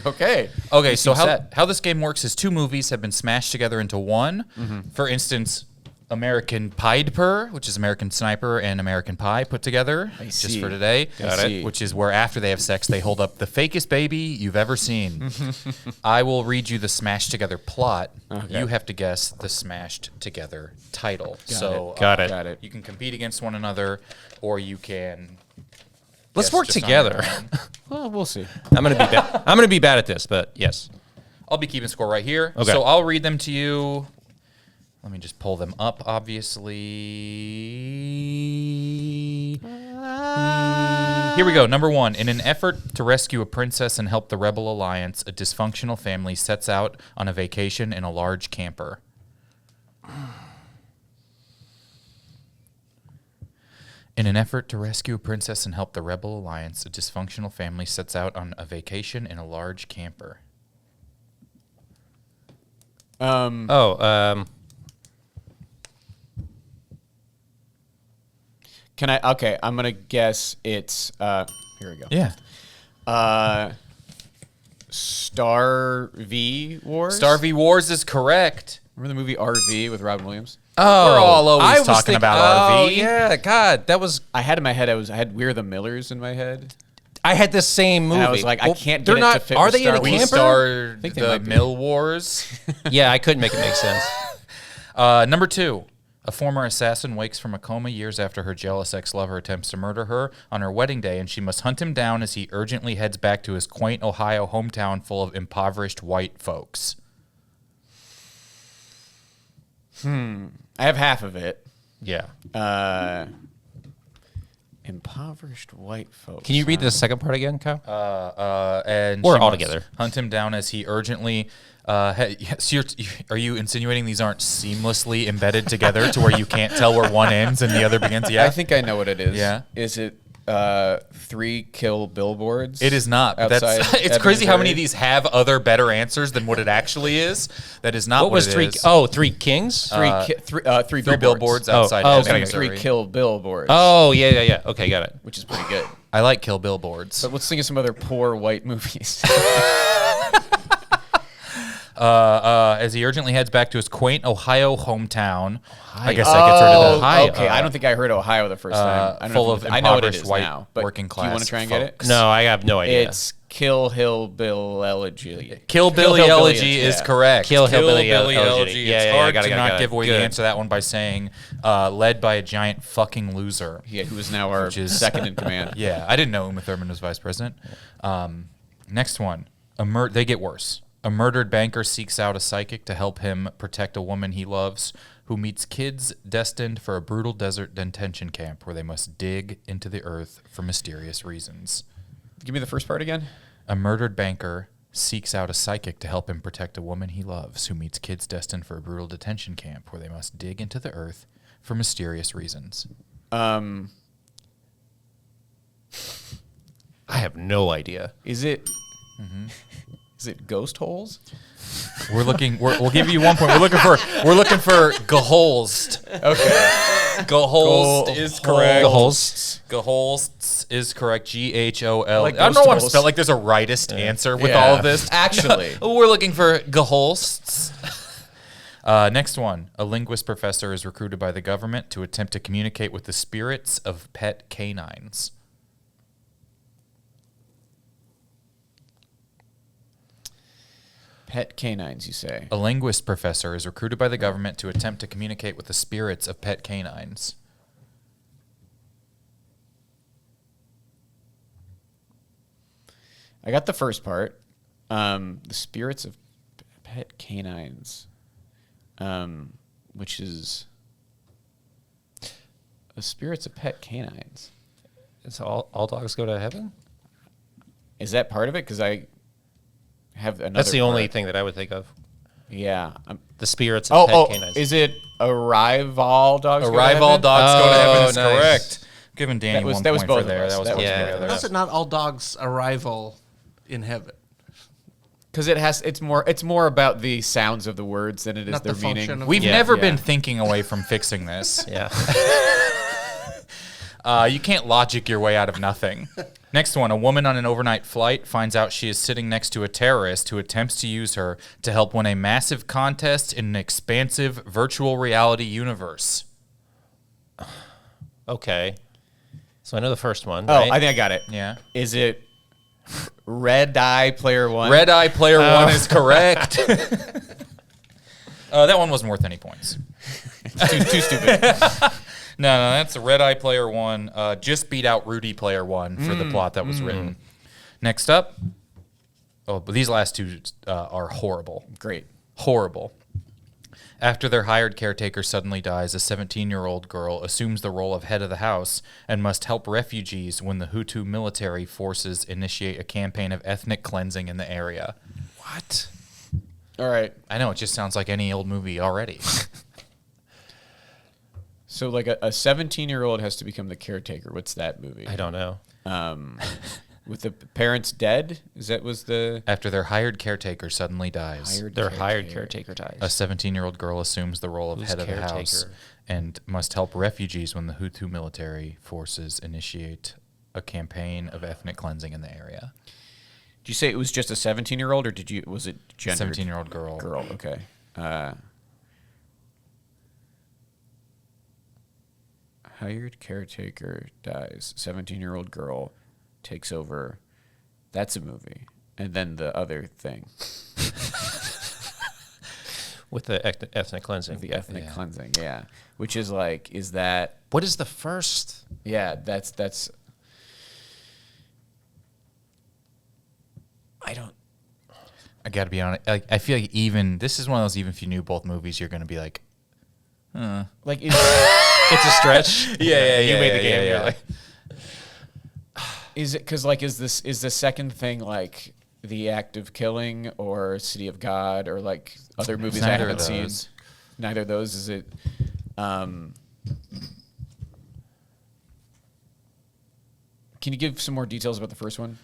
Okay. Okay, so set. how this game works is two movies have been smashed together into one. For instance, American Pied Per, which is American Sniper, and American Pie put together just see. for today. Got it. Which is where after they have sex, they hold up the fakest baby you've ever seen. I will read you the smashed together plot. Okay. You have to guess the smashed together title. Got it. Got it. You can compete against one another, or you can. Let's guess work just on your together. own. Well, we'll see. I'm gonna be bad. I'm gonna be bad at this, but yes. I'll be keeping score right here. Okay. So I'll read them to you. Let me just pull them up, obviously. Here we go. Number one. In an effort to rescue a princess and help the Rebel Alliance, a dysfunctional family sets out on a vacation in a large camper. In an effort to rescue a princess and help the Rebel Alliance, a dysfunctional family sets out on a vacation in a large camper. Can I? Okay, I'm gonna guess it's. Here we go. Yeah. Star V Wars. Star V Wars is correct. Remember the movie RV with Robin Williams? We're all always I was talking thinking- about oh, RV. yeah, God, that was. I had in my head. I had We're the Millers in my head. I had the same movie. And I was like, I can't They're get it to not. fit Are with they in a Star We Wars. camper? starred think they the might be. Mill Wars. Yeah, I couldn't make it make sense. Number two. A former assassin wakes from a coma years after her jealous ex-lover attempts to murder her on her wedding day, and she must hunt him down as he urgently heads back to his quaint Ohio hometown full of impoverished white folks. I have half of it. Yeah. Impoverished white folks. Can you read the second part again, Kyle? And Or she all must together. hunt him down as he urgently. So are you insinuating these aren't seamlessly embedded together to where you can't tell where one ends and the other begins? Yeah, I think I know what it is. Yeah. Is it 3 kill billboards? it is not. But that's outside it's crazy how many of Evansville? these have other better ansers than what it actually is. That is not What was it three? is. Oh, Three Kings. Three Three billboards Oh, outside. oh, Ebbing, okay. Missouri. 3 kill billboards. Oh, yeah. Okay, got it. Which is pretty good. I like Kill Billboards. But let's think of some other poor white movies. As he urgently heads back to his quaint Ohio hometown. I guess that gets rid of the Ohio. Okay, I don't think I heard Ohio the first time. I don't full know of if I know what it impoverished is white now. But working do you want class to try and get it? folks. No, I have no idea. It's Kill Hill Bill Elegy. Kill Billy Hillbilly Elegy is yeah. correct. Kill Hillbilly Elegy. Elegy. Yeah, It's yeah, hard got it, to got it, not got it. give away the Good. answer to that one by saying led by a giant fucking loser. Yeah, who is now our Which is- second in command. Yeah, I didn't know Uma Thurman was vice president. Next one. They get worse. A murdered banker seeks out a psychic to help him protect a woman he loves who meets kids destined for a brutal desert detention camp where they must dig into the earth for mysterious reasons. Give me the first part again. A murdered banker seeks out a psychic to help him protect a woman he loves who meets kids destined for a brutal detention camp where they must dig into the earth for mysterious reasons. I have no idea. Is it? Is it Ghost Holes? We're looking. We'll give you 1 point. We're looking for Geholst. Okay. Geholst is correct. The holes. Geholst is correct. Ghol. Like I don't know why I'm Ghost spelled like there's a rightist answer with Yeah. all of this. Actually. We're looking for Geholsts. Next one. A linguist professor is recruited by the government to attempt to communicate with the spirits of pet canines. Pet canines, you say? A linguist professor is recruited by the government to attempt to communicate with the spirits of pet canines. I got the first part. The spirits of pet canines, which is the spirits of pet canines. It's all dogs go to heaven? Is that part of it? Because I have another. That's the only part. thing that I would think of. Yeah. The spirits of pet canines. Is it arrival dogs? Arrival dogs go to heaven is nice. correct. Giving Danny That was- 1 that was point both for of there. us. That was That both was together. together. How's it not all dogs arrival in heaven? Because it's more about the sounds of the words than it is Not their the function meaning. of We've Yeah. never Yeah. been thinking away from fixing this. Yeah. You can't logic your way out of nothing. Next one. A woman on an overnight flight finds out she is sitting next to a terrorist who attempts to use her to help win a massive contest in an expansive virtual reality universe. Okay. So I know the first one. Oh, right? I think I got it. Yeah. Is it Red Eye Player One? Red Eye Player 1 is correct. That one wasn't worth any points. Too stupid. No, that's Red Eye Player 1. Just beat out Rudy Player 1 for the plot that was written. Next up. Oh, but these last two are horrible. Great. Horrible. After their hired caretaker suddenly dies, a 17-year-old girl assumes the role of head of the house and must help refugees when the Hutu military forces initiate a campaign of ethnic cleansing in the area. What? All right. I know, it just sounds like any old movie already. So like a 17-year-old has to become the caretaker. What's that movie? I don't know. With the parents dead? Was the After their hired caretaker suddenly dies, Their hired caretaker dies. a 17-year-old girl assumes the role of Who's head of the house caretaker? and must help refugees when the Hutu military forces initiate a campaign of ethnic cleansing in the area. Did you say it was just a 17-year-old, or was it gendered? 17-year-old girl. Girl. Okay. Hired caretaker dies. 17-year-old girl takes over. That's a movie. And then the other thing, With the ethnic cleansing. the ethnic Yeah. cleansing. Yeah. Which is like, is that? What is the first? Yeah. That's. I don't. I got to be honest. I feel like this is one of those, even if you knew both movies, you're going to be like, Like. It's a stretch. yeah. You made the game. yeah. You're like, Is it because like is the second thing like The Act of Killing or City of God or like other movies I neither of haven't seen? those. Neither of those. Is it? Can you give some more details about the first one?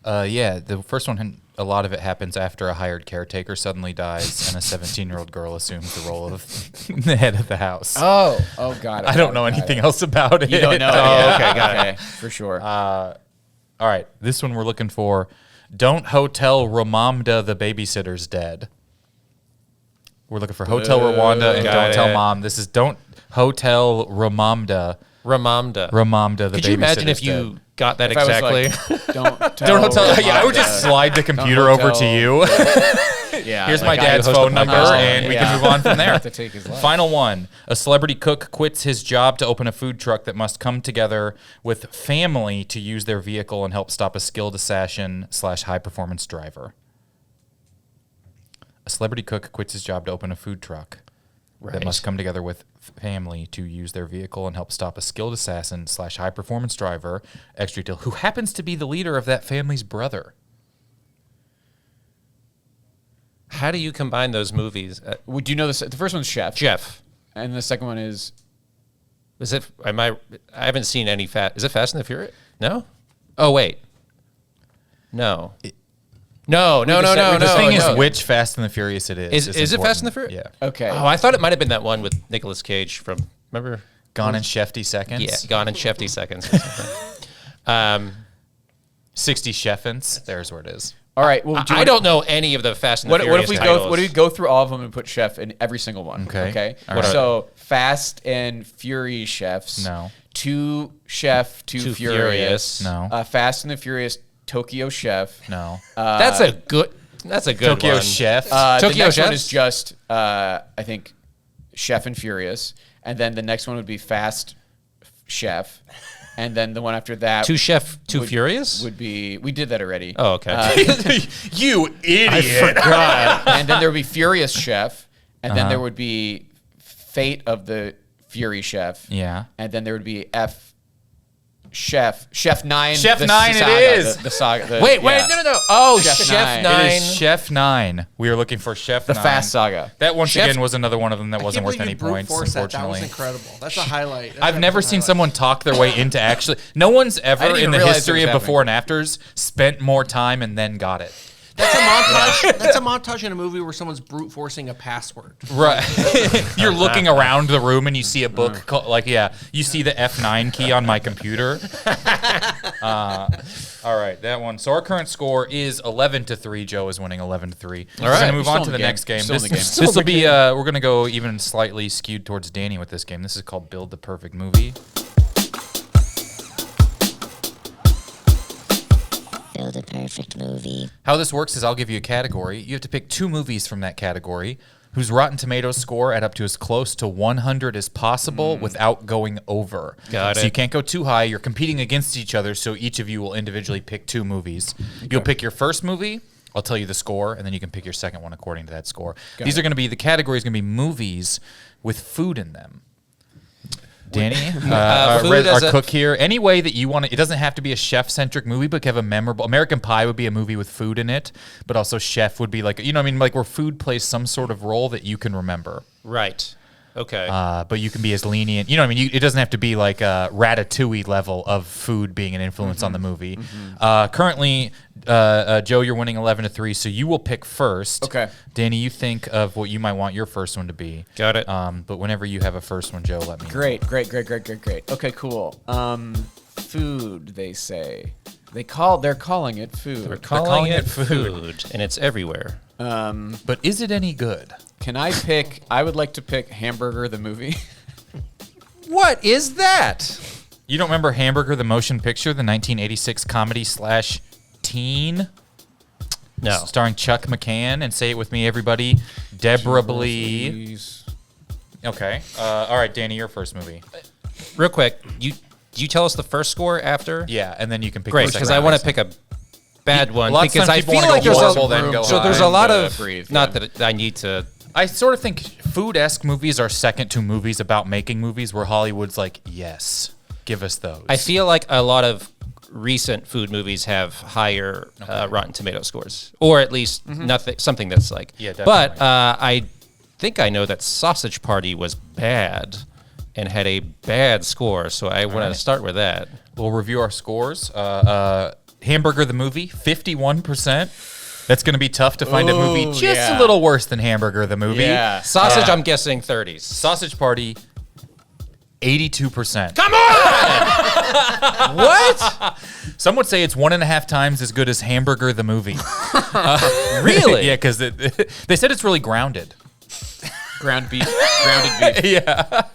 Yeah, the first one, a lot of it happens after a hired caretaker suddenly dies and a 17-year-old girl assumes the role of the head of the house. Oh God! I don't know anything else about it. You don't know? Oh, okay, got it. For sure. All right, this one we're looking for. Don't Hotel Ramamda the babysitter's dead. We're looking for Hotel Rwanda and Got Don't Tell it. Mom. This is Don't Hotel Ramamda. Ramamda. Ramamda the babysitter's Could you imagine if you dead. got that If I was exactly? like, don't Don't Hotel. Yeah, I would Rwanda. just slide the computer over to Hotel- you. Yeah. Here's like, my dad's who hosted phone the number, podcast. and we Yeah. can move on from there. Have to take his life. Final one. A celebrity cook quits his job to open a food truck that must come together with family to use their vehicle and help stop a skilled assassin / high-performance driver. A celebrity cook quits his job to open a food truck that Right. must come together with family to use their vehicle and help stop a skilled assassin / high-performance driver, extra detail, who happens to be the leader of that family's brother. How do you combine those movies? Would you know this? The first one's Chef. Jeff, And the second one is is it? I haven't seen any Is it Fast and the Furious? No. Oh wait. No. No. The thing is, no. which Fast and the Furious it is. Is it Fast and the Furious? Yeah. okay. Oh, I thought it might have been that one with Nicolas Cage from. Remember? Gone in Shefty Seconds. Yeah, Gone in Shefty Seconds. Or something. 60 Sheffins. There's where it is. All right. Well, I don't know any of the Fast and the What Furious if we titles. What if we go through all of them and put chef in every single one? Okay. Okay. All right. So Fast and Fury chefs. No. Two Chef, Two Furious. No. Fast and the Furious Tokyo Chef. No. That's a good. That's a good Tokyo one. Chef. The Tokyo next Chef? one is just, I think, Chef and Furious. And then the next one would be Fast Chef. And then the one after that... Too Furious? Would be... We did that already. Oh, okay. You idiot. I forgot. And then there would be Furious Chef. And then there would be Fate of the Fury Chef. Yeah. And then there would be Chef 9. Chef the 9 saga, it is. The saga. Wait, no. Oh, Chef 9. It is Chef 9. We are looking for Chef 9. The Fast Saga. That once Chef- again was another one of them that wasn't worth Can't any believe you brute points, forced that. That was unfortunately. incredible. That's a highlight. That's I've a never fun seen highlight. someone talk their way into actually. No one's ever didn't in even the realize it history was of before and afters spent more time and then got it. That's a montage. That's a montage in a movie where someone's brute forcing a password. Right. You're looking around the room and you see a book called, you see the F9 key on my computer. All right, that one. So our current score is 11-3. Joe is winning 11-3. All We're right. going to move Still on in to the the game. next game. Still in the game. This will be, we're going to go even slightly skewed towards Danny with this game. This is called Build the Perfect Movie. Build a perfect movie. How this works is I'll give you a category. You have to pick 2 movies from that category whose Rotten Tomatoes score add up to as close to 100 as possible without going over. Got So it. you can't go too high. You're competing against each other, so each of you will individually pick 2 movies. You'll pick your first movie. I'll tell you the score, and then you can pick your second one according to that score. These are going to be, the category is going to be movies with food in them. Danny, food our as a- cook here. Any way that you want it doesn't have to be a chef-centric movie, but have a memorable. American Pie would be a movie with food in it, but also chef would be like, like where food plays some sort of role that you can remember. Right. Okay. But you can be as lenient. It doesn't have to be like a Ratatouille level of food being an influence on the movie. Currently, Joe, you're winning 11-3, so you will pick first. Okay. Danny, you think of what you might want your first one to be. Got it. But whenever you have a first one, Joe, let me know. Great. Okay, cool. Food, they say. They're calling it food. We're calling it food, and it's everywhere. But is it any good? Can I pick? I would like to pick Hamburger the movie. What is that? You don't remember Hamburger the Motion Picture, the 1986 comedy/teen? No. Starring Chuck McCann, and say it with me, everybody. Deborah Blee. Okay. All right, Danny, your first movie. Real quick, you tell us the first score after? Yeah, and then you can pick. Great, the because second I want one. to pick a bad one Lots of because times I people feel wanna like go there's horrible, then go so high. there's a lot Time of to breathe, not yeah. that I need to. I sort of think food-esque movies are second to movies about making movies, where Hollywood's like, yes, give us those. I feel like a lot of recent food movies have higher Rotten Tomato scores, or at least something that's like. Yeah, definitely. But I think I know that Sausage Party was bad and had a bad score, so I want to start with that. We'll review our scores. Hamburger the movie, 51%. That's going to be tough to find a movie just a little worse than Hamburger the movie. Yeah. Sausage, I'm guessing 30s. Sausage Party, 82%. Come on! What? Some would say it's 1.5 times as good as Hamburger the movie. Really? Yeah, because they said it's really grounded. Grounded beef.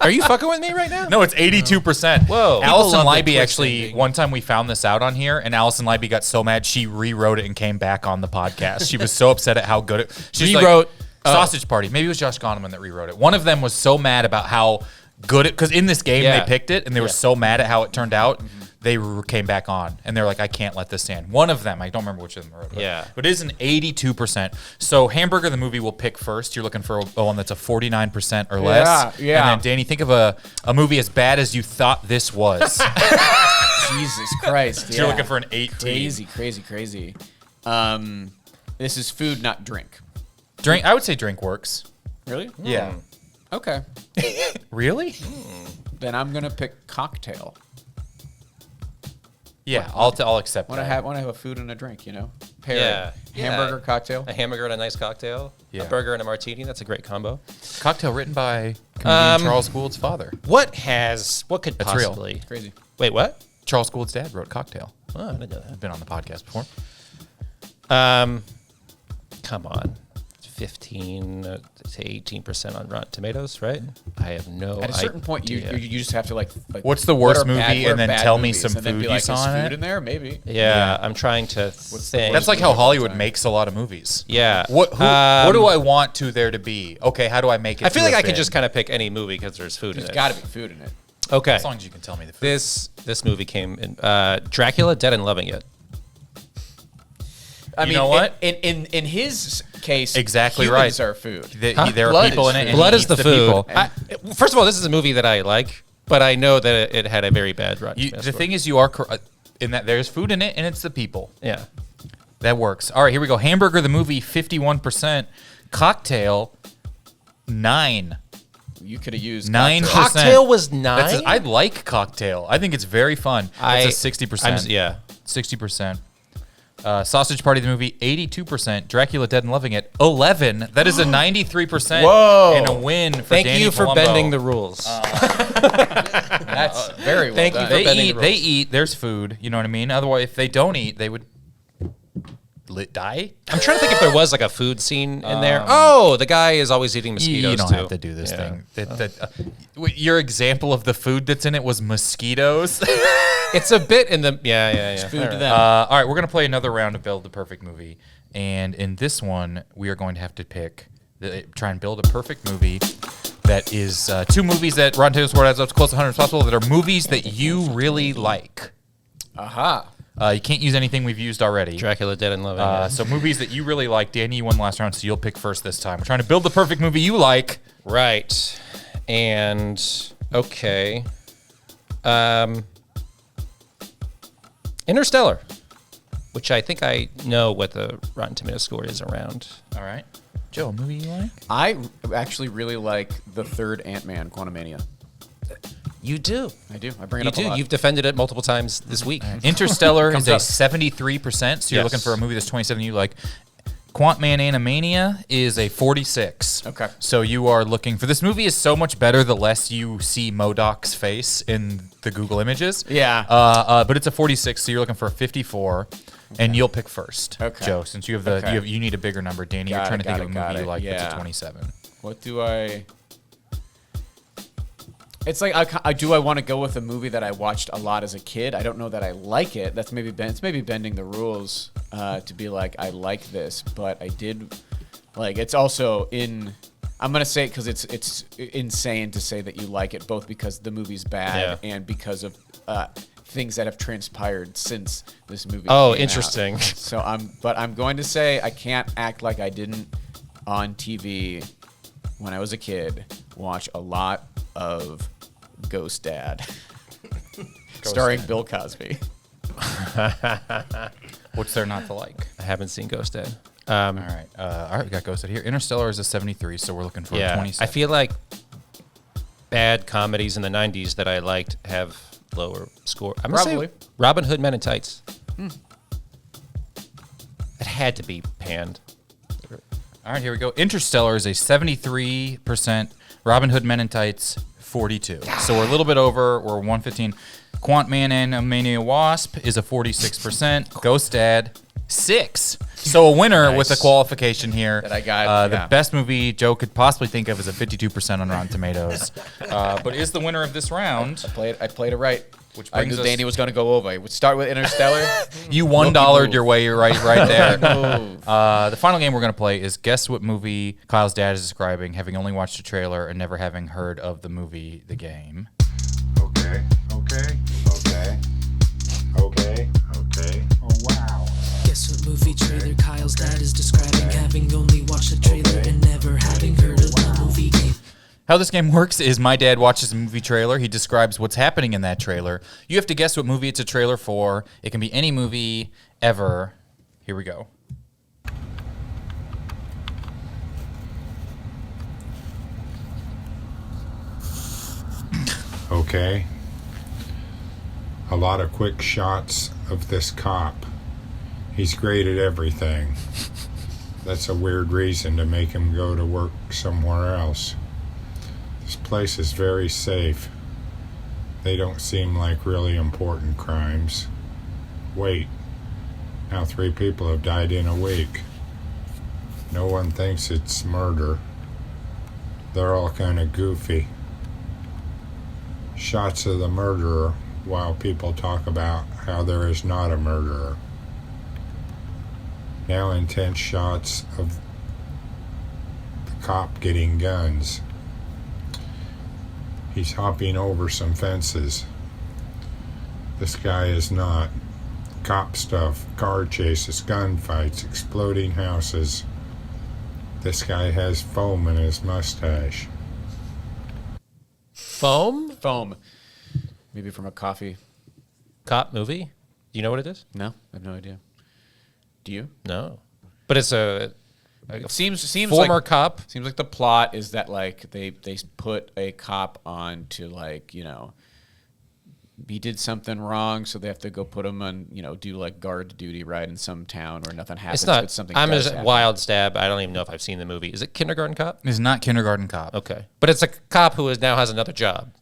Are you fucking with me right now? No, it's 82%. Whoa. Allison People love the Leiby twist actually, ending. one time we found this out on here, and Allison Leiby got so mad she rewrote it and came back on the podcast. She was so upset at how good it. She's Rewrote- like, Sausage Party. Maybe it was Josh Goneman that rewrote it. One of them was so mad about how good it, because in this game Yeah. they picked it, and they were so mad at how it turned out. They came back on, and they're like, I can't let this stand. One of them, I don't remember which of them wrote it. Yeah. But it is an 82%. So Hamburger the movie will pick first. You're looking for a one that's a 49% or less. Yeah. And then, Danny, think of a movie as bad as you thought this was. Jesus Christ. You're looking for an 18. Crazy. This is food, not drink. Drink. I would say drink works. Really? Yeah. Okay. Really? Then I'm gonna pick cocktail. Yeah, I'll accept Want to that. have a food and a drink, Pair Yeah. hamburger Yeah. cocktail. A hamburger and a nice cocktail. Yeah. A burger and a martini. That's a great combo. Cocktail written by comedian Charles Gould's father. What could That's real. possibly? Crazy. Wait, what? Charles Gould's dad wrote Cocktail. Oh, I didn't know I've been on the podcast before. that. Come on. 15 to 18% on Rotten Tomatoes, right? I have no idea. At a certain point, you just have to like what's the what worst are movie, bad- what and are then bad tell me movies? some And then food be you like, saw is in food it? in there? Maybe. Yeah, I'm trying to think. That's like how Hollywood makes a lot of movies. Yeah. What do I want there to be? Okay, how do I make it? I feel to like a I can thing? just kind of pick any movie because there's food in There's it. got to be food in it. Okay. As long as you can tell me the food. This movie came in Dracula, Dead and Loving It. I You mean, know what? In his case, Exactly humans right. are food. There are Blood people is in it. food. And Blood he is the eats food. people. First of all, this is a movie that I like, but I know that it had a very bad Rotten Tomatoes The score. thing is, you are in that there's food in it, and it's the people. Yeah. That works. All right, here we go. Hamburger the movie, 51%. Cocktail, 9. You could have used 9%. Cocktail was 9? I like Cocktail. I think it's very fun. It's a 60%. Yeah. 60%. Sausage Party the movie, 82%. Dracula Dead and Loving It, 11. That is a 93%. Whoa. And a win for Thank Danny you for Palumbo. bending the rules. That's very well Thank you done. for They bending eat. the They rules. eat. There's food. You know what I mean? Otherwise, if they don't eat, they would die. I'm trying to think if there was like a food scene in there. Oh, the guy is always eating mosquitoes You don't too. have to do this Yeah. thing. Your example of the food that's in it was mosquitoes. It's a bit in the yeah. Food to All right. them. All right, we're gonna play another round of Build the Perfect Movie, and in this one, we are going to have to try and build a perfect movie. That is 2 movies that Rotten Tomatoes scored as close to 100 as possible. That are movies that you really like. Aha. You can't use anything we've used already. Dracula Dead and Loving It. So movies that you really like. Danny, you won last round, so you'll pick first this time. We're trying to build the perfect movie you like. Right. And okay. Interstellar, which I think I know what the Rotten Tomatoes score is around. All right. Joe, a movie you like? I actually really like the third Ant-Man, Quantumania. You do. I do. I bring it You up a do. lot. You've defended it multiple times this week. Interstellar is a up. 73%, so you're Yes. looking for a movie that's 27 you like. Quantman Animania is a 46. Okay. So you are looking for this movie is so much better the less you see MODOK's face in the Google images. Yeah. But it's a 46, so you're looking for a 54, and you'll pick first. Okay. Joe, since you have the Okay. you need a bigger number. Danny, you're Got trying it, to think got of a it, got movie you it. like that's Yeah. a 27. What do I? It's like I want to go with a movie that I watched a lot as a kid. I don't know that I like it. That's maybe it's maybe bending the rules to be like I like this, but I did like it's also in. I'm gonna say it because it's insane to say that you like it both because the movie's bad and because of things that have transpired since this movie. Oh, came out. interesting. So I'm going to say I can't act like I didn't on TV when I was a kid watch a lot of Ghost Dad, starring Bill Cosby. What's there not to like? I haven't seen Ghost Dad. All right, we got Ghosted here. Interstellar is a 73, so we're looking for a Yeah, 27. I feel like bad comedies in the 90s that I liked have lower score. I'm gonna Probably. say Robin Hood Men in Tights. It had to be panned. All right, here we go. Interstellar is a 73%. Robin Hood Men in Tights, 42. So we're a little bit over. We're 115. Quantman Animania Wasp is a 46%. Ghost Dad, 6. So a winner with a qualification here. That I got, The yeah. best movie Joe could possibly think of is a 52% on Rotten Tomatoes. But is the winner of this round. I played it right. Which I brings knew us- Danny was going to go over. I would start with Interstellar. You $1 move. your way right there. Move. The final game we're going to play is guess what movie Kyle's dad is describing, having only watched the trailer and never having heard of the movie, the game. Okay. Oh, wow. Guess what movie trailer Kyle's dad is describing, having only watched the trailer and never having heard of the movie game. How this game works is my dad watches a movie trailer. He describes what's happening in that trailer. You have to guess what movie it's a trailer for. It can be any movie ever. Here we go. Okay. A lot of quick shots of this cop. He's great at everything. That's a weird reason to make him go to work somewhere else. This place is very safe. They don't seem like really important crimes. Wait. Now 3 people have died in a week. No one thinks it's murder. They're all kind of goofy. Shots of the murderer while people talk about how there is not a murderer. Now intense shots of the cop getting guns. He's hopping over some fences. This guy is not. Cop stuff, car chases, gunfights, exploding houses. This guy has foam in his mustache. Foam? Foam. Maybe from a coffee. Cop movie? Do you know what it is? No, I have no idea. Do you? No. But it's a It seems former like, cop. Seems like the plot is that like they put a cop on to like, you know, he did something wrong, so they have to go put him on, you know, do like guard duty right in some town where nothing happens. It's not. But something I'm does just happen. wild stab. I don't even know if I've seen the movie. Is it Kindergarten Cop? It's not Kindergarten Cop. Okay, but it's a cop who now has another job.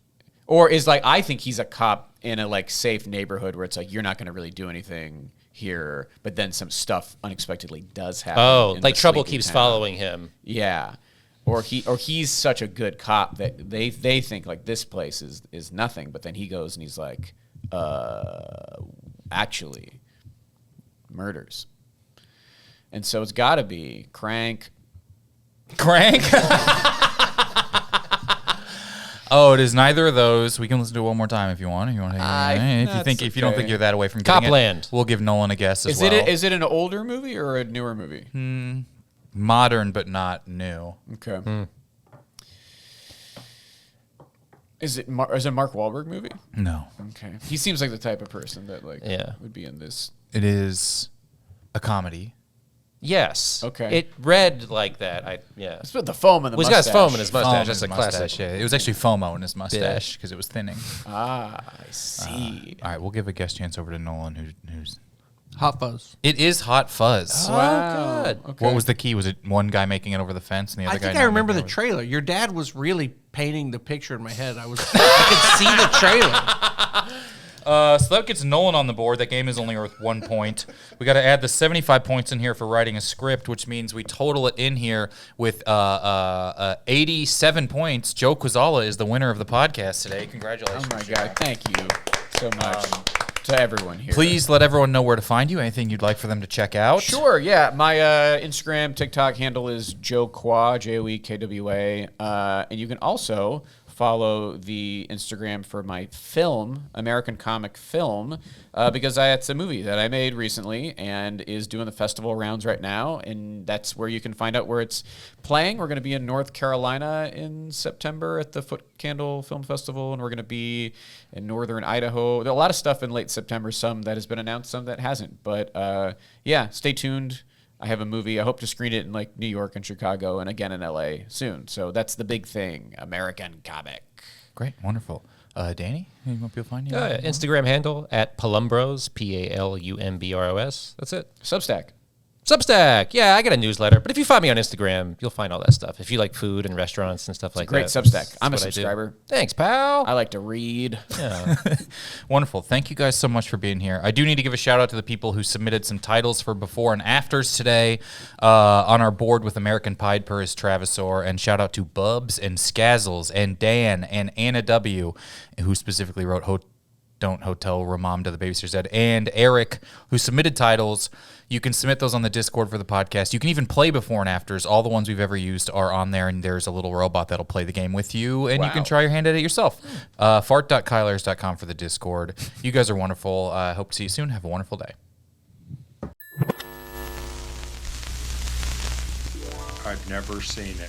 Or is like, I think he's a cop in a like safe neighborhood where it's like you're not going to really do anything here, but then some stuff unexpectedly does happen. Oh, in like the trouble sleepy keeps town. following him. Yeah. Or he's such a good cop that they think like this place is nothing, but then he goes and he's like, actually murders. And so it's got to be Crank. Crank? Oh, it is neither of those. We can listen to it one more time if you want. If you want to, if you don't think you're that away from getting Copland. it, we'll give Nolan a guess as Is well. is it an older movie or a newer movie? Modern but not new. Okay. Is it a Mark Wahlberg movie? No, Okay. He seems like the type of person that like Yeah. would be in this. it is a comedy. Yes. Okay. It read like that. Yeah. Let's put the foam in the Well, he's got mustache. his foam in his Foam mustache. in That's his a classic. mustache, yeah. It was actually FOMO in his mustache because it was thinning. Ah, I see. All right, we'll give a guest chance over to Nolan, who's. Hot Fuzz. It is Hot Fuzz. Wow. good. Okay. What was the key? Was it one guy making it over the fence and the other I guy? think not I remember the making it trailer. Your dad was really painting the picture in my head. I could see the trailer. So that gets Nolan on the board. That game is only worth 1 point. We got to add the 75 points in here for writing a script, which means we total it in here with 87 points. Joe Kwaczała is the winner of the podcast today. Congratulations. Oh my Joe. God! Thank you so much to everyone here. Please let everyone know where to find you. Anything you'd like for them to check out? Sure, yeah. My Instagram, TikTok handle is Joe Kwa, JoeKWA. And you can also follow the Instagram for my film, American Comic Film, because it's a movie that I made recently and is doing the festival rounds right now. And that's where you can find out where it's playing. We're going to be in North Carolina in September at the Foot Candle Film Festival, and we're going to be in northern Idaho. There are a lot of stuff in late September, some that has been announced, some that hasn't. But yeah, stay tuned. I have a movie. I hope to screen it in like New York and Chicago and again in LA soon. So that's the big thing, American Comic. Great, wonderful. Danny, you want people to find you? Instagram handle at Palumbros, Palumbros. That's it. Substack. Substack. Yeah, I got a newsletter. But if you find me on Instagram, you'll find all that stuff. If you like food and restaurants and stuff like Great that. Substack. I'm a that's what I do. subscriber. Thanks, pal. I like to read. Yeah. Wonderful. Thank you guys so much for being here. I do need to give a shout out to the people who submitted some titles for before and afters today on our board with American Pied per his Travasaur. And shout out to Bubs and Skazzles and Dan and Anna W., who specifically wrote Don't Hotel Ramam to the Babysitter's Dead, and Eric, who submitted titles. You can submit those on the Discord for the podcast. You can even play before and afters. All the ones we've ever used are on there, and there's a little robot that'll play the game with you, and you can try your hand at it yourself. Fart.kylers.com for the Discord. You guys are wonderful. Hope to see you soon. Have a wonderful day. I've never seen it.